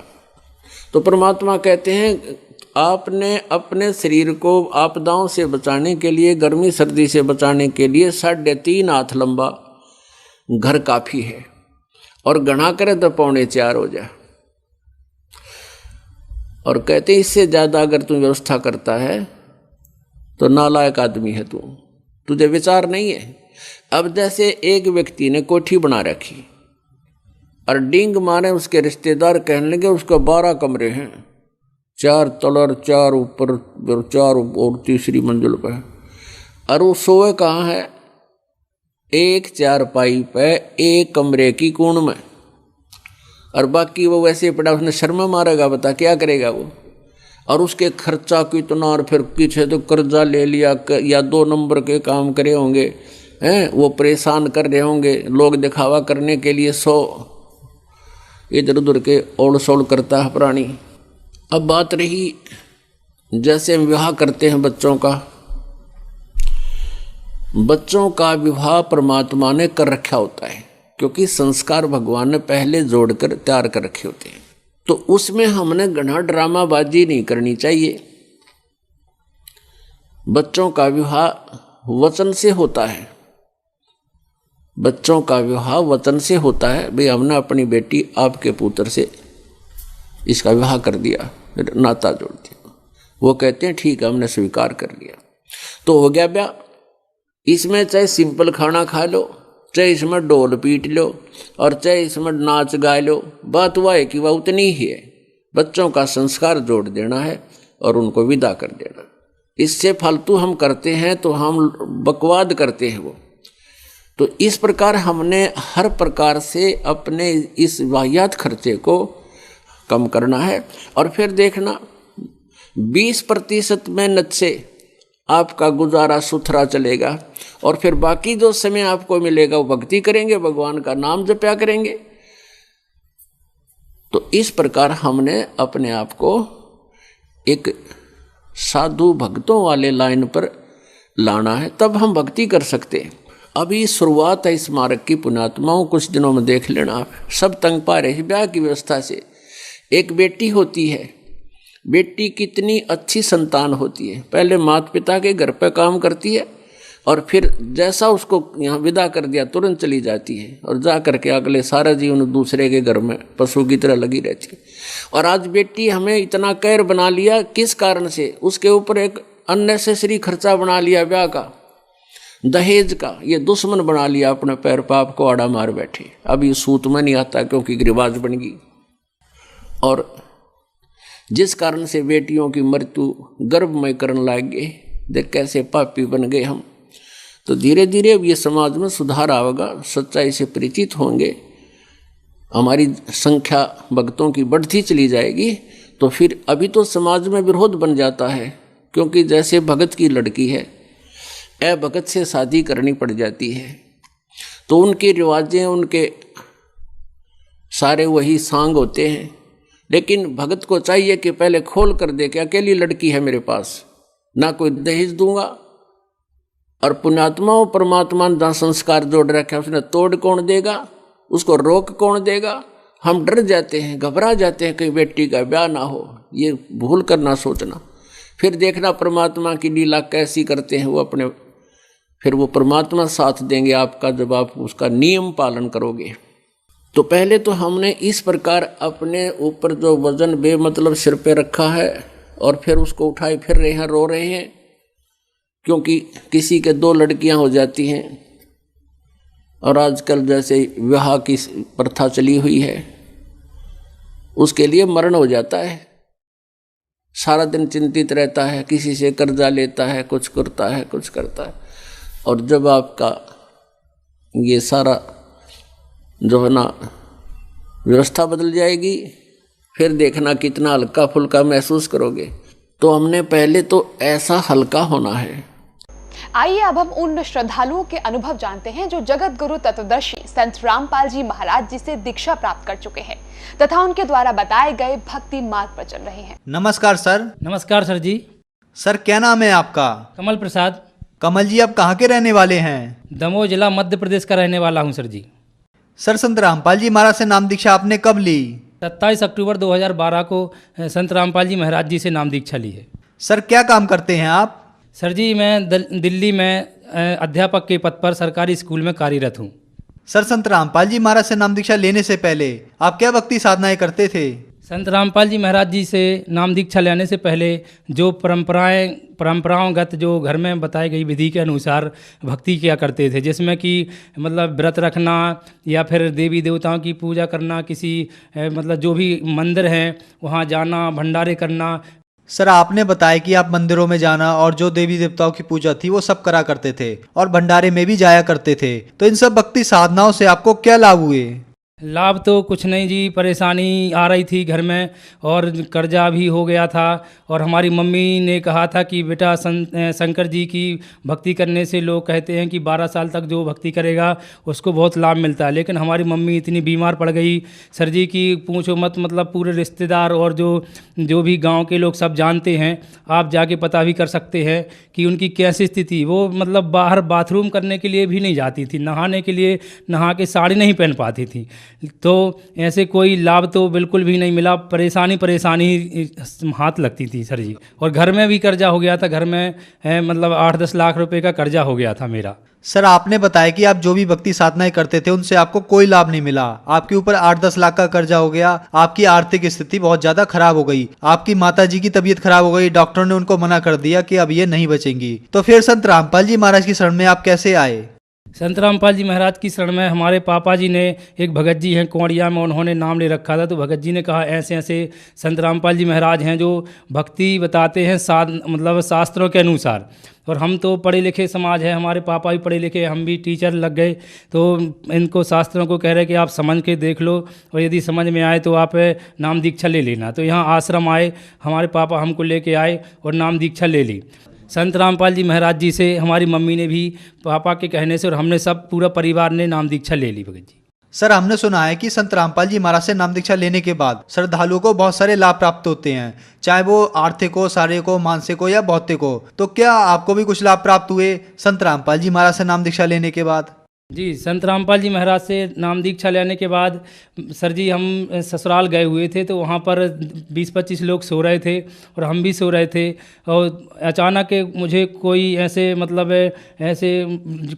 तो परमात्मा कहते हैं आपने अपने शरीर को आपदाओं से बचाने के लिए, गर्मी सर्दी से बचाने के लिए 3.5 हाथ लंबा घर काफ़ी है, और गणा करे तो 4.25 हो जाए। और कहते हैं इससे ज़्यादा अगर तू व्यवस्था करता है तो नालायक आदमी है तू, तुझे विचार नहीं है। अब जैसे एक व्यक्ति ने कोठी बना रखी और डींग मारे उसके रिश्तेदार कहने लगे उसको 12 कमरे हैं, 4 तलर, 4 ऊपर, 4 और तीसरी मंजिल पर, और वो सोए कहाँ है? एक 4पाई पे एक कमरे की कोण में, और बाकी वो वैसे पड़ा, उसने शर्मा मारेगा, बता क्या करेगा वो। और उसके खर्चा कितना, और फिर पीछे तो कर्जा ले लिया या 2 नंबर के काम करे होंगे हैं, वो परेशान कर रहे होंगे, लोग दिखावा करने के लिए 100 इधर उधर के ओढ़ सोड़ करता है प्राणी। अब बात रही जैसे हम विवाह करते हैं बच्चों का विवाह परमात्मा ने कर रखा होता है, क्योंकि संस्कार भगवान ने पहले जोड़कर तैयार कर रखे होते हैं। तो उसमें हमने घना ड्रामाबाजी नहीं करनी चाहिए। बच्चों का विवाह वचन से होता है, बच्चों का विवाह वचन से होता है। भाई हमने अपनी बेटी आपके पुत्र से इसका विवाह कर दिया, नाता जोड़ दिया, वो कहते हैं ठीक है हमने स्वीकार कर लिया, तो हो गया ब्याह। इसमें चाहे सिंपल खाना खा लो, चाहे इसमें ढोल पीट लो, और चाहे इसमें नाच गा लो, बात वह है कि वह उतनी ही है। बच्चों का संस्कार जोड़ देना है और उनको विदा कर देना। इससे फालतू हम करते हैं तो हम बकवाद करते हैं वो। तो इस प्रकार हमने हर प्रकार से अपने इस वाहियात खर्चे को कम करना है। और फिर देखना 20% मेहनत से आपका गुजारा सुथरा चलेगा, और फिर बाकी जो समय आपको मिलेगा वो भक्ति करेंगे, भगवान का नाम जपया करेंगे। तो इस प्रकार हमने अपने आप को एक साधु भक्तों वाले लाइन पर लाना है, तब हम भक्ति कर सकते हैं। अभी शुरुआत है स्मारक की, पुण्यात्माओं कुछ दिनों में देख लेना आप, सब तंग पा रहे हैं ब्याह की व्यवस्था से। एक बेटी होती है, बेटी कितनी अच्छी संतान होती है, पहले माता पिता के घर पर काम करती है, और फिर जैसा उसको यहाँ विदा कर दिया तुरंत चली जाती है, और जा करके अगले सारा जीवन दूसरे के घर में पशु की तरह लगी रहती है। और आज बेटी हमें इतना कैर बना लिया, किस कारण से? उसके ऊपर एक अननेसेसरी खर्चा बना लिया, ब्याह का, दहेज का, ये दुश्मन बना लिया अपने पैर पाप को आड़ा मार बैठे। अब ये सूत में नहीं आता क्योंकि रिवाज बन गई, और जिस कारण से बेटियों की मृत्यु गर्भ में करने लग गए। देख कैसे पापी बन गए हम। तो धीरे धीरे अब ये समाज में सुधार आएगा, सच्चाई से परिचित होंगे, हमारी संख्या भक्तों की बढ़ती चली जाएगी। तो फिर अभी तो समाज में विरोध बन जाता है क्योंकि जैसे भगत की लड़की है, ए भगत से शादी करनी पड़ जाती है, तो उनके रिवाजें, उनके सारे वही सांग होते हैं। लेकिन भगत को चाहिए कि पहले खोल कर दे कि अकेली लड़की है मेरे पास, ना कोई दहेज दूंगा, और पुण्यात्मा और परमात्मा ने जहाँ संस्कार जोड़ रखे उसने तोड़ कौन देगा, उसको रोक कौन देगा। हम डर जाते हैं, घबरा जाते हैं कि बेटी का ब्याह ना हो, ये भूल कर ना सोचना। फिर देखना परमात्मा की लीला कैसी करते हैं वो अपने, फिर वो परमात्मा साथ देंगे आपका जब आप उसका नियम पालन करोगे। तो पहले तो हमने इस प्रकार अपने ऊपर जो वजन बेमतलब सिर पे रखा है और फिर उसको उठाए फिर रहे हैं, रो रहे हैं, क्योंकि किसी के 2 लड़कियां हो जाती हैं और आजकल जैसे विवाह की प्रथा चली हुई है, उसके लिए मरण हो जाता है। सारा दिन चिंतित रहता है, किसी से कर्जा लेता है, कुछ करता है, कुछ करता है। और जब आपका ये सारा जो है ना व्यवस्था बदल जाएगी, फिर देखना कितना हल्का फुल्का महसूस करोगे। तो हमने पहले तो ऐसा हल्का होना है। आइए अब हम उन श्रद्धालुओं के अनुभव जानते हैं जो जगत गुरु तत्वदर्शी संत रामपाल जी महाराज जी से दीक्षा प्राप्त कर चुके हैं तथा उनके द्वारा बताए गए भक्ति मार्ग पर चल रहे हैं। नमस्कार सर। नमस्कार सर जी। सर क्या नाम है आपका? कमल प्रसाद। कमल जी, आप कहाँ के रहने वाले हैं? दमोह जिला मध्य प्रदेश का रहने वाला हूँ सर जी। सर, संत रामपाल जी महाराज से नाम दीक्षा आपने कब ली? 27 अक्टूबर 2012 को संत रामपाल जी महाराज जी से नाम दीक्षा ली है। सर क्या काम करते हैं आप? सर जी मैं दिल्ली में अध्यापक के पद पर सरकारी स्कूल में कार्यरत हूँ। सर, संत रामपाल जी महाराज से नाम दीक्षा लेने से पहले आप क्या भक्ति साधनाएं करते थे? संत रामपाल जी महाराज जी से नाम दीक्षा लेने से पहले जो परंपराओंगत जो घर में बताई गई विधि के अनुसार भक्ति किया करते थे, जिसमें कि मतलब व्रत रखना या फिर देवी देवताओं की पूजा करना, किसी मतलब जो भी मंदिर हैं वहाँ जाना, भंडारे करना। सर, आपने बताया कि आप मंदिरों में जाना और जो देवी देवताओं की पूजा थी वो सब करा करते थे और भंडारे में भी जाया करते थे, तो इन सब भक्ति साधनाओं से आपको क्या लाभ हुए? लाभ तो कुछ नहीं जी, परेशानी आ रही थी घर में और कर्जा भी हो गया था। और हमारी मम्मी ने कहा था कि बेटा शंकर जी की भक्ति करने से लोग कहते हैं कि 12 साल तक जो भक्ति करेगा उसको बहुत लाभ मिलता है। लेकिन हमारी मम्मी इतनी बीमार पड़ गई सर जी की पूछो मत, मतलब पूरे रिश्तेदार और जो भी गांव के लोग सब जानते हैं, आप जाके पता भी कर सकते हैं कि उनकी कैसी स्थिति। वो मतलब बाहर बाथरूम करने के लिए भी नहीं जाती थी, नहाने के लिए नहा के साड़ी नहीं पहन पाती थी। तो ऐसे कोई लाभ तो बिल्कुल भी नहीं मिला, परेशानी हाथ लगती थी सर जी। और घर में भी कर्जा हो गया था, घर में मतलब 8-10 लाख रुपए का कर्जा हो गया था मेरा। सर, आपने बताया कि आप जो भी भक्ति साधनाएं करते थे उनसे आपको कोई लाभ नहीं मिला, आपके ऊपर 8-10 लाख का कर्जा हो गया, आपकी आर्थिक स्थिति बहुत ज्यादा खराब हो गई, आपकी माताजी की तबीयत खराब हो गई, डॉक्टर ने उनको मना कर दिया कि अब ये नहीं बचेंगी। तो फिर संत रामपाल जी महाराज की शरण में आप कैसे आए? संत रामपाल जी महाराज की शरण में हमारे पापा जी ने, एक भगत जी हैं कोड़िया में, उन्होंने नाम ले रखा था। तो भगत जी ने कहा ऐसे ऐसे संत रामपाल जी महाराज हैं जो भक्ति बताते हैं मतलब शास्त्रों के अनुसार। और हम तो पढ़े लिखे समाज है, हमारे पापा भी पढ़े लिखे, हम भी टीचर लग गए। तो इनको शास्त्रों को कह रहे कि आप समझ के देख लो और यदि समझ में आए तो आप नाम दीक्षा ले लेना। तो यहाँ आश्रम आए, हमारे पापा हमको लेके आए और नाम दीक्षा ले ली संत रामपाल जी महाराज जी से। हमारी मम्मी ने भी पापा के कहने से और हमने सब पूरा परिवार ने नाम दीक्षा ले ली भगत जी। सर, हमने सुना है कि संत रामपाल जी महाराज से नाम दीक्षा लेने के बाद श्रद्धालुओं को बहुत सारे लाभ प्राप्त होते हैं, चाहे वो आर्थिक हो, शारीरिक हो, मानसिक हो या भौतिक हो। तो क्या आपको भी कुछ लाभ प्राप्त हुए संत रामपाल जी महाराज से नाम दीक्षा लेने के बाद? जी, संत रामपाल जी महाराज से नाम दीक्षा लेने के बाद सर जी हम ससुराल गए हुए थे, तो वहाँ पर 20-25 लोग सो रहे थे और हम भी सो रहे थे। और अचानक मुझे कोई ऐसे मतलब ऐसे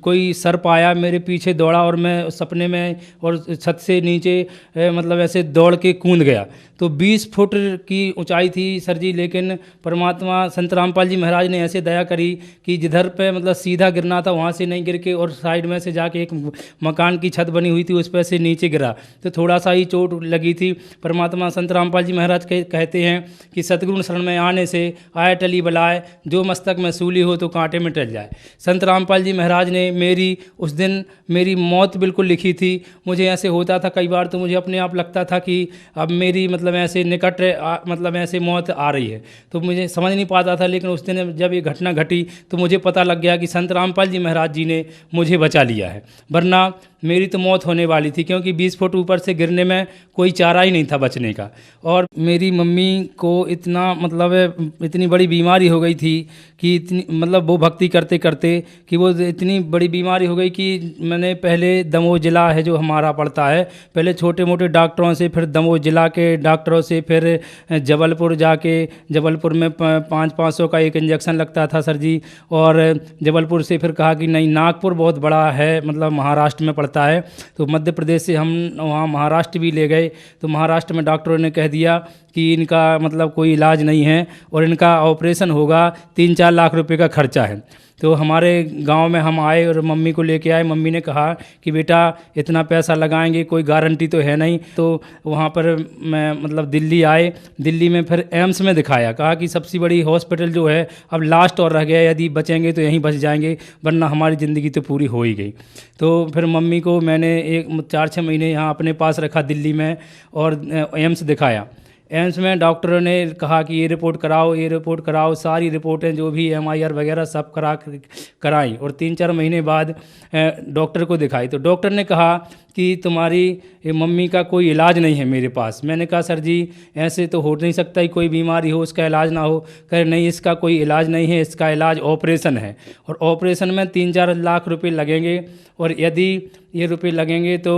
कोई सर्प आया, मेरे पीछे दौड़ा और मैं सपने में और छत से नीचे मतलब ऐसे दौड़ के कूद गया। तो 20 फुट की ऊंचाई थी सर जी, लेकिन परमात्मा संत रामपाल जी महाराज ने ऐसे दया करी कि जिधर पे मतलब सीधा गिरना था वहाँ से नहीं गिर के और साइड में से जाके कि एक मकान की छत बनी हुई थी उस पर से नीचे गिरा, तो थोड़ा सा ही चोट लगी थी। परमात्मा संत रामपाल जी महाराज कहते हैं कि सतगुरु शरण में आने से आय टली बलाए, जो मस्तक में सूली हो तो कांटे में टल जाए। संत रामपाल जी महाराज ने उस दिन मेरी मौत बिल्कुल लिखी थी। मुझे ऐसे होता था कई बार, तो मुझे अपने आप लगता था कि अब मेरी मतलब ऐसे निकट मतलब ऐसे मौत आ रही है, तो मुझे समझ नहीं पाता था। लेकिन उस दिन जब ये घटना घटी तो मुझे पता लग गया कि संत रामपाल जी महाराज जी ने मुझे बचा लिया है, वरना मेरी तो मौत होने वाली थी, क्योंकि 20 फुट ऊपर से गिरने में कोई चारा ही नहीं था बचने का। और मेरी मम्मी को इतना मतलब इतनी बड़ी बीमारी हो गई थी कि इतनी मतलब वो भक्ति करते करते कि वो इतनी बड़ी बीमारी हो गई कि मैंने पहले दमोह ज़िला है जो हमारा पड़ता है, पहले छोटे मोटे डॉक्टरों से, फिर दमोह ज़िला के डॉक्टरों से, फिर जबलपुर जाके, जबलपुर में 500 का एक इंजेक्शन लगता था सर जी, और जबलपुर से फिर कहा कि नहीं नागपुर बहुत बड़ा है, मतलब महाराष्ट्र में पड़ता है, तो मध्य प्रदेश से हम वहाँ महाराष्ट्र भी ले गए। तो महाराष्ट्र में डॉक्टरों ने कह दिया कि इनका मतलब कोई इलाज नहीं है और इनका ऑपरेशन होगा, 3-4 लाख रुपए का खर्चा है। तो हमारे गांव में हम आए और मम्मी को लेके आए। मम्मी ने कहा कि बेटा इतना पैसा लगाएंगे, कोई गारंटी तो है नहीं। तो वहाँ पर मैं मतलब दिल्ली आए, दिल्ली में फिर एम्स में दिखाया, कहा कि सबसे बड़ी हॉस्पिटल जो है अब लास्ट और रह गया, यदि बचेंगे तो यहीं बच जाएंगे, वरना हमारी ज़िंदगी तो पूरी हो ही गई। तो फिर मम्मी को मैंने 4-6 महीने यहाँ अपने पास रखा दिल्ली में और एम्स दिखाया। एम्स में डॉक्टरों ने कहा कि ये रिपोर्ट कराओ, ये रिपोर्ट कराओ, सारी रिपोर्टें जो भी MIR वगैरह सब कराई और 3-4 महीने बाद डॉक्टर को दिखाई। तो डॉक्टर ने कहा कि तुम्हारी मम्मी का कोई इलाज नहीं है मेरे पास। मैंने कहा सर जी ऐसे तो हो नहीं सकता ही, कोई बीमारी हो उसका इलाज ना हो। कह नहीं इसका कोई इलाज नहीं है, इसका इलाज ऑपरेशन है और ऑपरेशन में 3-4 लाख रुपए लगेंगे और यदि ये रुपए लगेंगे तो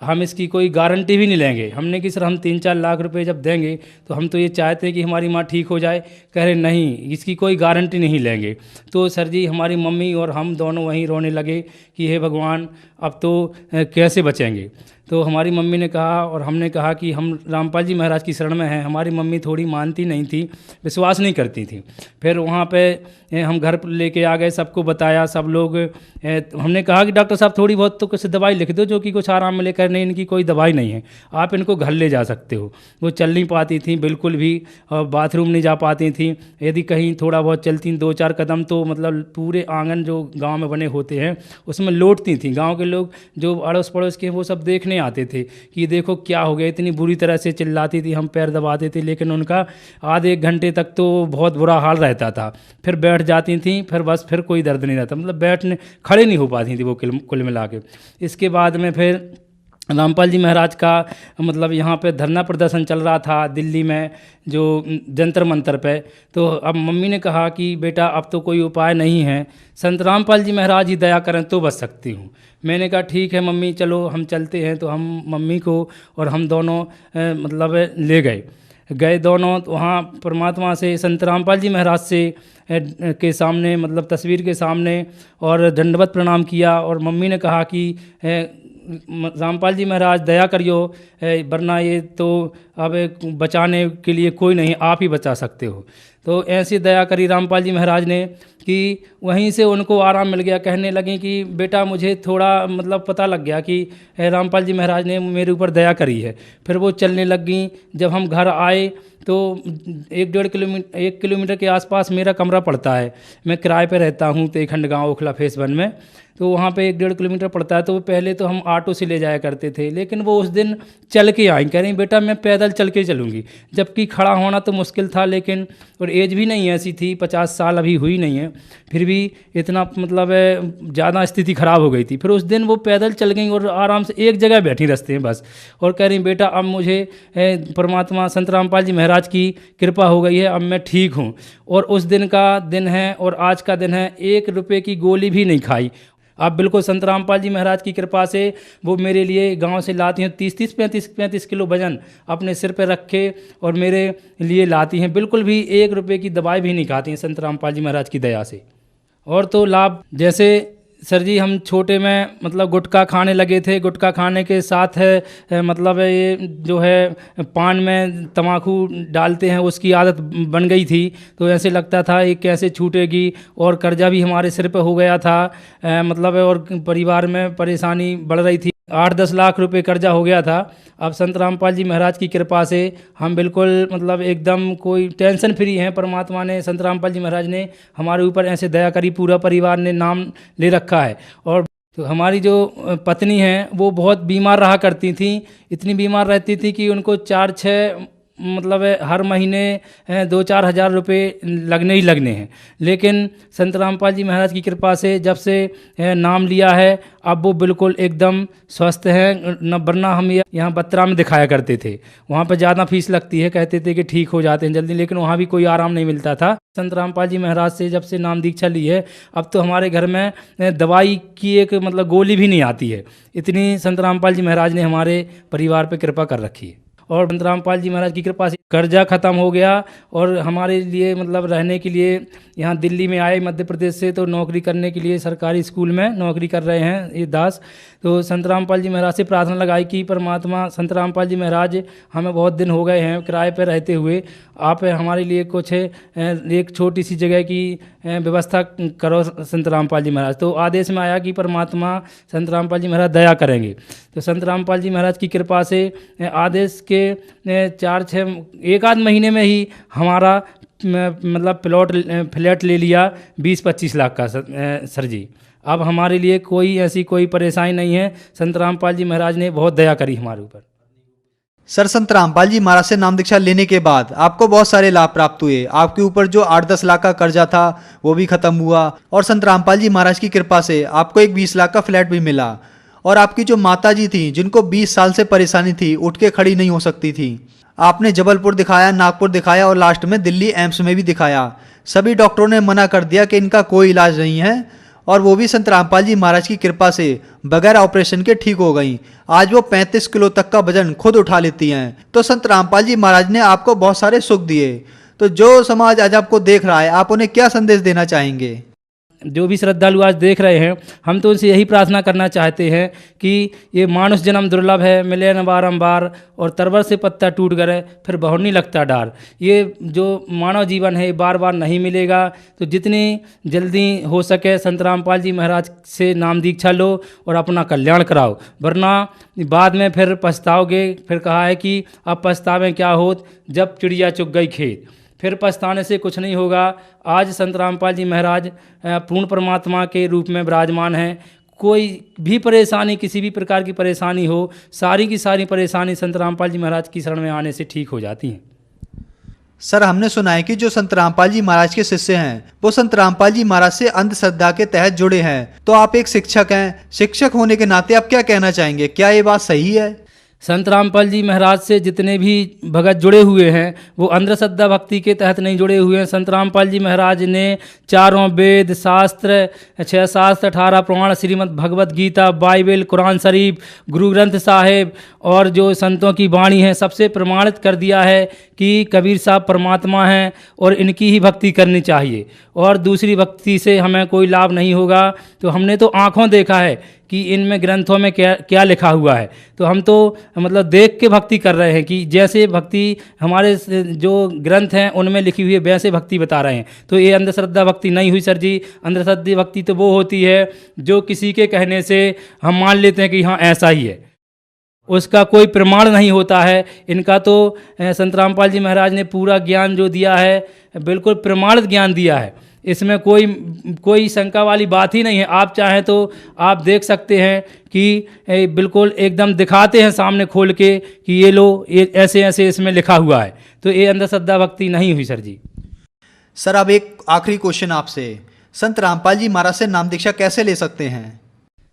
हम इसकी कोई गारंटी भी नहीं लेंगे। हमने कि सर हम 3-4 लाख रुपए जब देंगे तो हम तो ये चाहते हैं कि हमारी माँ ठीक हो जाए। कह रहे नहीं इसकी कोई गारंटी नहीं लेंगे। तो सर जी हमारी मम्मी और हम दोनों वहीं रोने लगे कि हे भगवान अब तो कैसे बचेंगे। तो हमारी मम्मी ने कहा और हमने कहा कि हम रामपाल जी महाराज की शरण में हैं। हमारी मम्मी थोड़ी मानती नहीं थी, विश्वास नहीं करती थी। फिर वहाँ पे हम घर लेके आ गए, सबको बताया, सब लोग हमने कहा कि डॉक्टर साहब थोड़ी बहुत तो कुछ दवाई लिख दो जो कि कुछ आराम मिले। कर नहीं इनकी कोई दवाई नहीं है, आप इनको घर ले जा सकते हो। वो चल नहीं पाती थी बिल्कुल भी, और बाथरूम नहीं जा पाती थी। यदि कहीं थोड़ा बहुत चलती 2-4 कदम तो मतलब पूरे आंगन जो गाँव में बने होते हैं उसमें लौटती थी। गाँव के लोग जो अड़ोस पड़ोस के वो सब देखने आते थे कि देखो क्या हो गया, इतनी बुरी तरह से चिल्लाती थी, हम पैर दबाते थे, लेकिन उनका आधे 1 घंटे तक तो बहुत बुरा हाल रहता था। फिर बैठ जाती थी, फिर बस फिर कोई दर्द नहीं रहता, मतलब बैठने खड़े नहीं हो पाती थी वो कुल मिला के। इसके बाद में फिर रामपाल जी महाराज का मतलब यहाँ पे धरना प्रदर्शन चल रहा था दिल्ली में जो जंतर मंतर पे। तो अब मम्मी ने कहा कि बेटा अब तो कोई उपाय नहीं है, संत रामपाल जी महाराज ही दया करें तो बच सकती हूँ। मैंने कहा ठीक है मम्मी चलो हम चलते हैं। तो हम मम्मी को और हम दोनों मतलब ले गए दोनों वहाँ परमात्मा से, संत रामपाल जी महाराज से के सामने मतलब तस्वीर के सामने और दंडवत प्रणाम किया। और मम्मी ने कहा कि रामपाल जी महाराज दया करियो, वरना ये तो अब बचाने के लिए कोई नहीं, आप ही बचा सकते हो। तो ऐसी दया करी रामपाल जी महाराज ने कि वहीं से उनको आराम मिल गया। कहने लगे कि बेटा मुझे थोड़ा मतलब पता लग गया कि रामपाल जी महाराज ने मेरे ऊपर दया करी है। फिर वो चलने लग गई। जब हम घर आए तो 1 किलोमीटर के आसपास मेरा कमरा पड़ता है। मैं किराए पे रहता हूँ तेखंड गाँव ओखला फेस 1 में। तो वहाँ पे 1-1.5 किलोमीटर पड़ता है। तो पहले तो हम ऑटो से ले जाया करते थे, लेकिन वो उस दिन चल के आई। कह रही बेटा मैं पैदल चल के चलूँगी, जबकि खड़ा होना तो मुश्किल था। लेकिन और एज भी नहीं ऐसी थी, 50 साल अभी हुई नहीं है, फिर भी इतना मतलब ज़्यादा स्थिति ख़राब हो गई थी। फिर उस दिन वो पैदल चल गई और आराम से एक जगह बैठी रास्ते में बस, और कह रही बेटा अब मुझे परमात्मा संत रामपाल जी महाराज की कृपा हो गई है, अब मैं ठीक हूँ। और उस दिन का दिन है और आज का दिन है, 1 रुपये की गोली भी नहीं खाई। आप बिल्कुल संत रामपाल जी महाराज की कृपा से वो मेरे लिए गांव से लाती हैं 30-35 किलो वजन अपने सिर पे रखे और मेरे लिए लाती हैं। बिल्कुल भी 1 रुपये की दवाई भी नहीं खाती हैं संत रामपाल जी महाराज की दया से। और तो लाभ जैसे सर जी हम छोटे में मतलब गुटखा खाने लगे थे। गुटखा खाने के साथ मतलब ये जो है पान में तम्बाकू डालते हैं उसकी आदत बन गई थी। तो ऐसे लगता था ये कैसे छूटेगी, और कर्जा भी हमारे सिर पे हो गया था मतलब, और परिवार में परेशानी बढ़ रही थी। 8-10 लाख रुपए कर्जा हो गया था। अब संत रामपाल जी महाराज की कृपा से हम बिल्कुल मतलब एकदम कोई टेंशन फ्री हैं। परमात्मा ने, संत रामपाल जी महाराज ने हमारे ऊपर ऐसे दया करी, पूरा परिवार ने नाम ले रखा है। और तो हमारी जो पत्नी हैं वो बहुत बीमार रहा करती थी, इतनी बीमार रहती थी कि उनको 4-6 मतलब हर महीने 2-4 हज़ार रुपये लगने ही लगने हैं। लेकिन संत रामपाल जी महाराज की कृपा से जब से नाम लिया है अब वो बिल्कुल एकदम स्वस्थ हैं। न वरना हम यहाँ बत्रा में दिखाया करते थे, वहाँ पर ज़्यादा फीस लगती है, कहते थे कि ठीक हो जाते हैं जल्दी, लेकिन वहाँ भी कोई आराम नहीं मिलता था। संत रामपाल जी महाराज से जब से नाम दीक्षा ली है अब तो हमारे घर में दवाई की एक मतलब गोली भी नहीं आती है। इतनी संत रामपाल जी महाराज ने हमारे परिवार पर कृपा कर रखी है। और संत रामपाल जी महाराज की कृपा से कर्जा ख़त्म हो गया, और हमारे लिए मतलब रहने के लिए यहाँ दिल्ली में आए मध्य प्रदेश से, तो नौकरी करने के लिए सरकारी स्कूल में नौकरी कर रहे हैं ये दास। तो संत रामपाल जी महाराज से प्रार्थना लगाई कि परमात्मा संत रामपाल जी महाराज हमें बहुत दिन हो गए हैं किराए पर रहते हुए, आप हमारे लिए कुछ एक छोटी सी जगह की व्यवस्था करो संत रामपाल जी महाराज। तो आदेश में आया कि परमात्मा संत रामपाल जी महाराज दया करेंगे। तो संत रामपाल जी महाराज की कृपा से आदेश के 4-6 एक आध महीने में ही हमारा मतलब फ्लैट ले लिया 20-25 लाख का सर जी। अब हमारे लिए कोई ऐसी कोई परेशानी नहीं है। संत रामपाल जी महाराज ने बहुत दया करी हमारे ऊपर। सर, संत रामपाल जी महाराज से नाम दीक्षा लेने के बाद आपको बहुत सारे लाभ प्राप्त हुए। आपके ऊपर जो 8-10 लाख का कर्जा था वो भी खत्म हुआ, और संत रामपाल जी महाराज की कृपा से आपको एक 20 लाख का फ्लैट भी मिला। और आपकी जो माता जी थी जिनको 20 साल से परेशानी थी, उठ के खड़ी नहीं हो सकती थी, आपने जबलपुर दिखाया, नागपुर दिखाया और लास्ट में दिल्ली एम्स में भी दिखाया। सभी डॉक्टरों ने मना कर दिया कि इनका कोई इलाज नहीं है, और वो भी संत रामपाल जी महाराज की कृपा से बगैर ऑपरेशन के ठीक हो गई। आज वो 35 किलो तक का वजन खुद उठा लेती हैं। तो संत रामपाल जी महाराज ने आपको बहुत सारे सुख दिए। तो जो समाज आज आपको देख रहा है, आप उन्हें क्या संदेश देना चाहेंगे? जो भी श्रद्धालु आज देख रहे हैं, हम तो उनसे यही प्रार्थना करना चाहते हैं कि ये मानुष जन्म दुर्लभ है, मिले न बारंबार, और तरवर से पत्ता टूट गए फिर बहुत नहीं लगता डार। ये जो मानव जीवन है बार बार नहीं मिलेगा, तो जितनी जल्दी हो सके संत रामपाल जी महाराज से नाम दीक्षा लो और अपना कल्याण कराओ, वरना बाद में फिर पछताओगे। फिर कहा है कि अब पछतावें क्या होत जब चिड़िया चुग गई खेत। फिर पछताने से कुछ नहीं होगा। आज संत रामपाल जी महाराज पूर्ण परमात्मा के रूप में विराजमान हैं। कोई भी परेशानी, किसी भी प्रकार की परेशानी हो, सारी की सारी परेशानी संत रामपाल जी महाराज की शरण में आने से ठीक हो जाती हैं। सर, हमने सुना है कि जो संत रामपाल जी महाराज के शिष्य हैं वो संत रामपाल जी महाराज से अंधश्रद्धा के तहत जुड़े हैं। तो आप एक शिक्षक हैं, शिक्षक होने के नाते आप क्या कहना चाहेंगे? क्या ये बात सही है? संत रामपाल जी महाराज से जितने भी भगत जुड़े हुए हैं वो अंधश्रद्धा भक्ति के तहत नहीं जुड़े हुए हैं। संत रामपाल जी महाराज ने चारों वेद शास्त्र, 6 शास्त्र, 18 पुराण, श्रीमद् भगवत गीता, बाइबल, कुरान शरीफ, गुरु ग्रंथ साहिब और जो संतों की वाणी है सबसे प्रमाणित कर दिया है कि कबीर साहब परमात्मा हैं और इनकी ही भक्ति करनी चाहिए, और दूसरी भक्ति से हमें कोई लाभ नहीं होगा। तो हमने तो आँखों देखा है कि इनमें ग्रंथों में क्या लिखा हुआ है, तो हम तो मतलब देख के भक्ति कर रहे हैं कि जैसे भक्ति हमारे जो ग्रंथ हैं उनमें लिखी हुई है वैसे भक्ति बता रहे हैं। तो ये अंधश्रद्धा भक्ति नहीं हुई सर जी। अंधश्रद्धा भक्ति तो वो होती है जो किसी के कहने से हम मान लेते हैं कि हाँ ऐसा ही है, उसका कोई प्रमाण नहीं होता है। इनका तो संत रामपाल जी महाराज ने पूरा ज्ञान जो दिया है बिल्कुल प्रमाणित ज्ञान दिया है, इसमें कोई शंका वाली बात ही नहीं है। आप चाहें तो आप देख सकते हैं कि बिल्कुल एकदम दिखाते हैं सामने खोल के कि ये लो, ये ऐसे ऐसे इसमें लिखा हुआ है। तो ये अंधश्रद्धा भक्ति नहीं हुई सर जी। सर, अब एक आखिरी क्वेश्चन आपसे, संत रामपाल जी महाराज से नाम दीक्षा कैसे ले सकते हैं?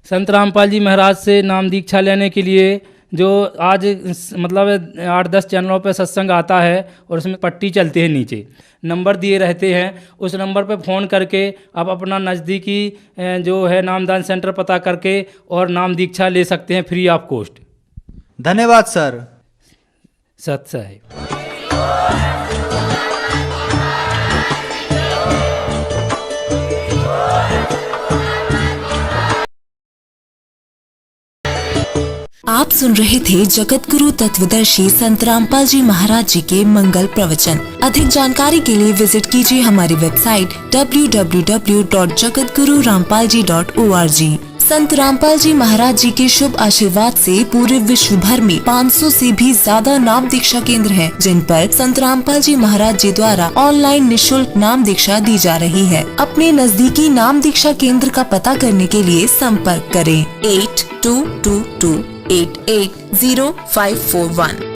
संत रामपाल जी महाराज से नाम दीक्षा लेने के लिए जो आज मतलब 8-10 चैनलों पर सत्संग आता है और उसमें पट्टी चलती है, नीचे नंबर दिए रहते हैं, उस नंबर पर फ़ोन करके आप अपना नज़दीकी जो है नामदान सेंटर पता करके और नाम दीक्षा ले सकते हैं फ्री ऑफ कॉस्ट। धन्यवाद सर। सत साहिब। आप सुन रहे थे जगत गुरु तत्वदर्शी संत रामपाल जी महाराज जी के मंगल प्रवचन। अधिक जानकारी के लिए विजिट कीजिए हमारी वेबसाइट www.jagatgururampalji.org। संत रामपाल जी महाराज जी के शुभ आशीर्वाद से पूरे विश्व भर में 500 से भी ज्यादा नाम दीक्षा केंद्र हैं, जिन पर संत रामपाल जी महाराज जी द्वारा ऑनलाइन निशुल्क नाम दीक्षा दी जा रही है। अपने नजदीकी नाम दीक्षा केंद्र का पता करने के लिए संपर्क करें 8222880541।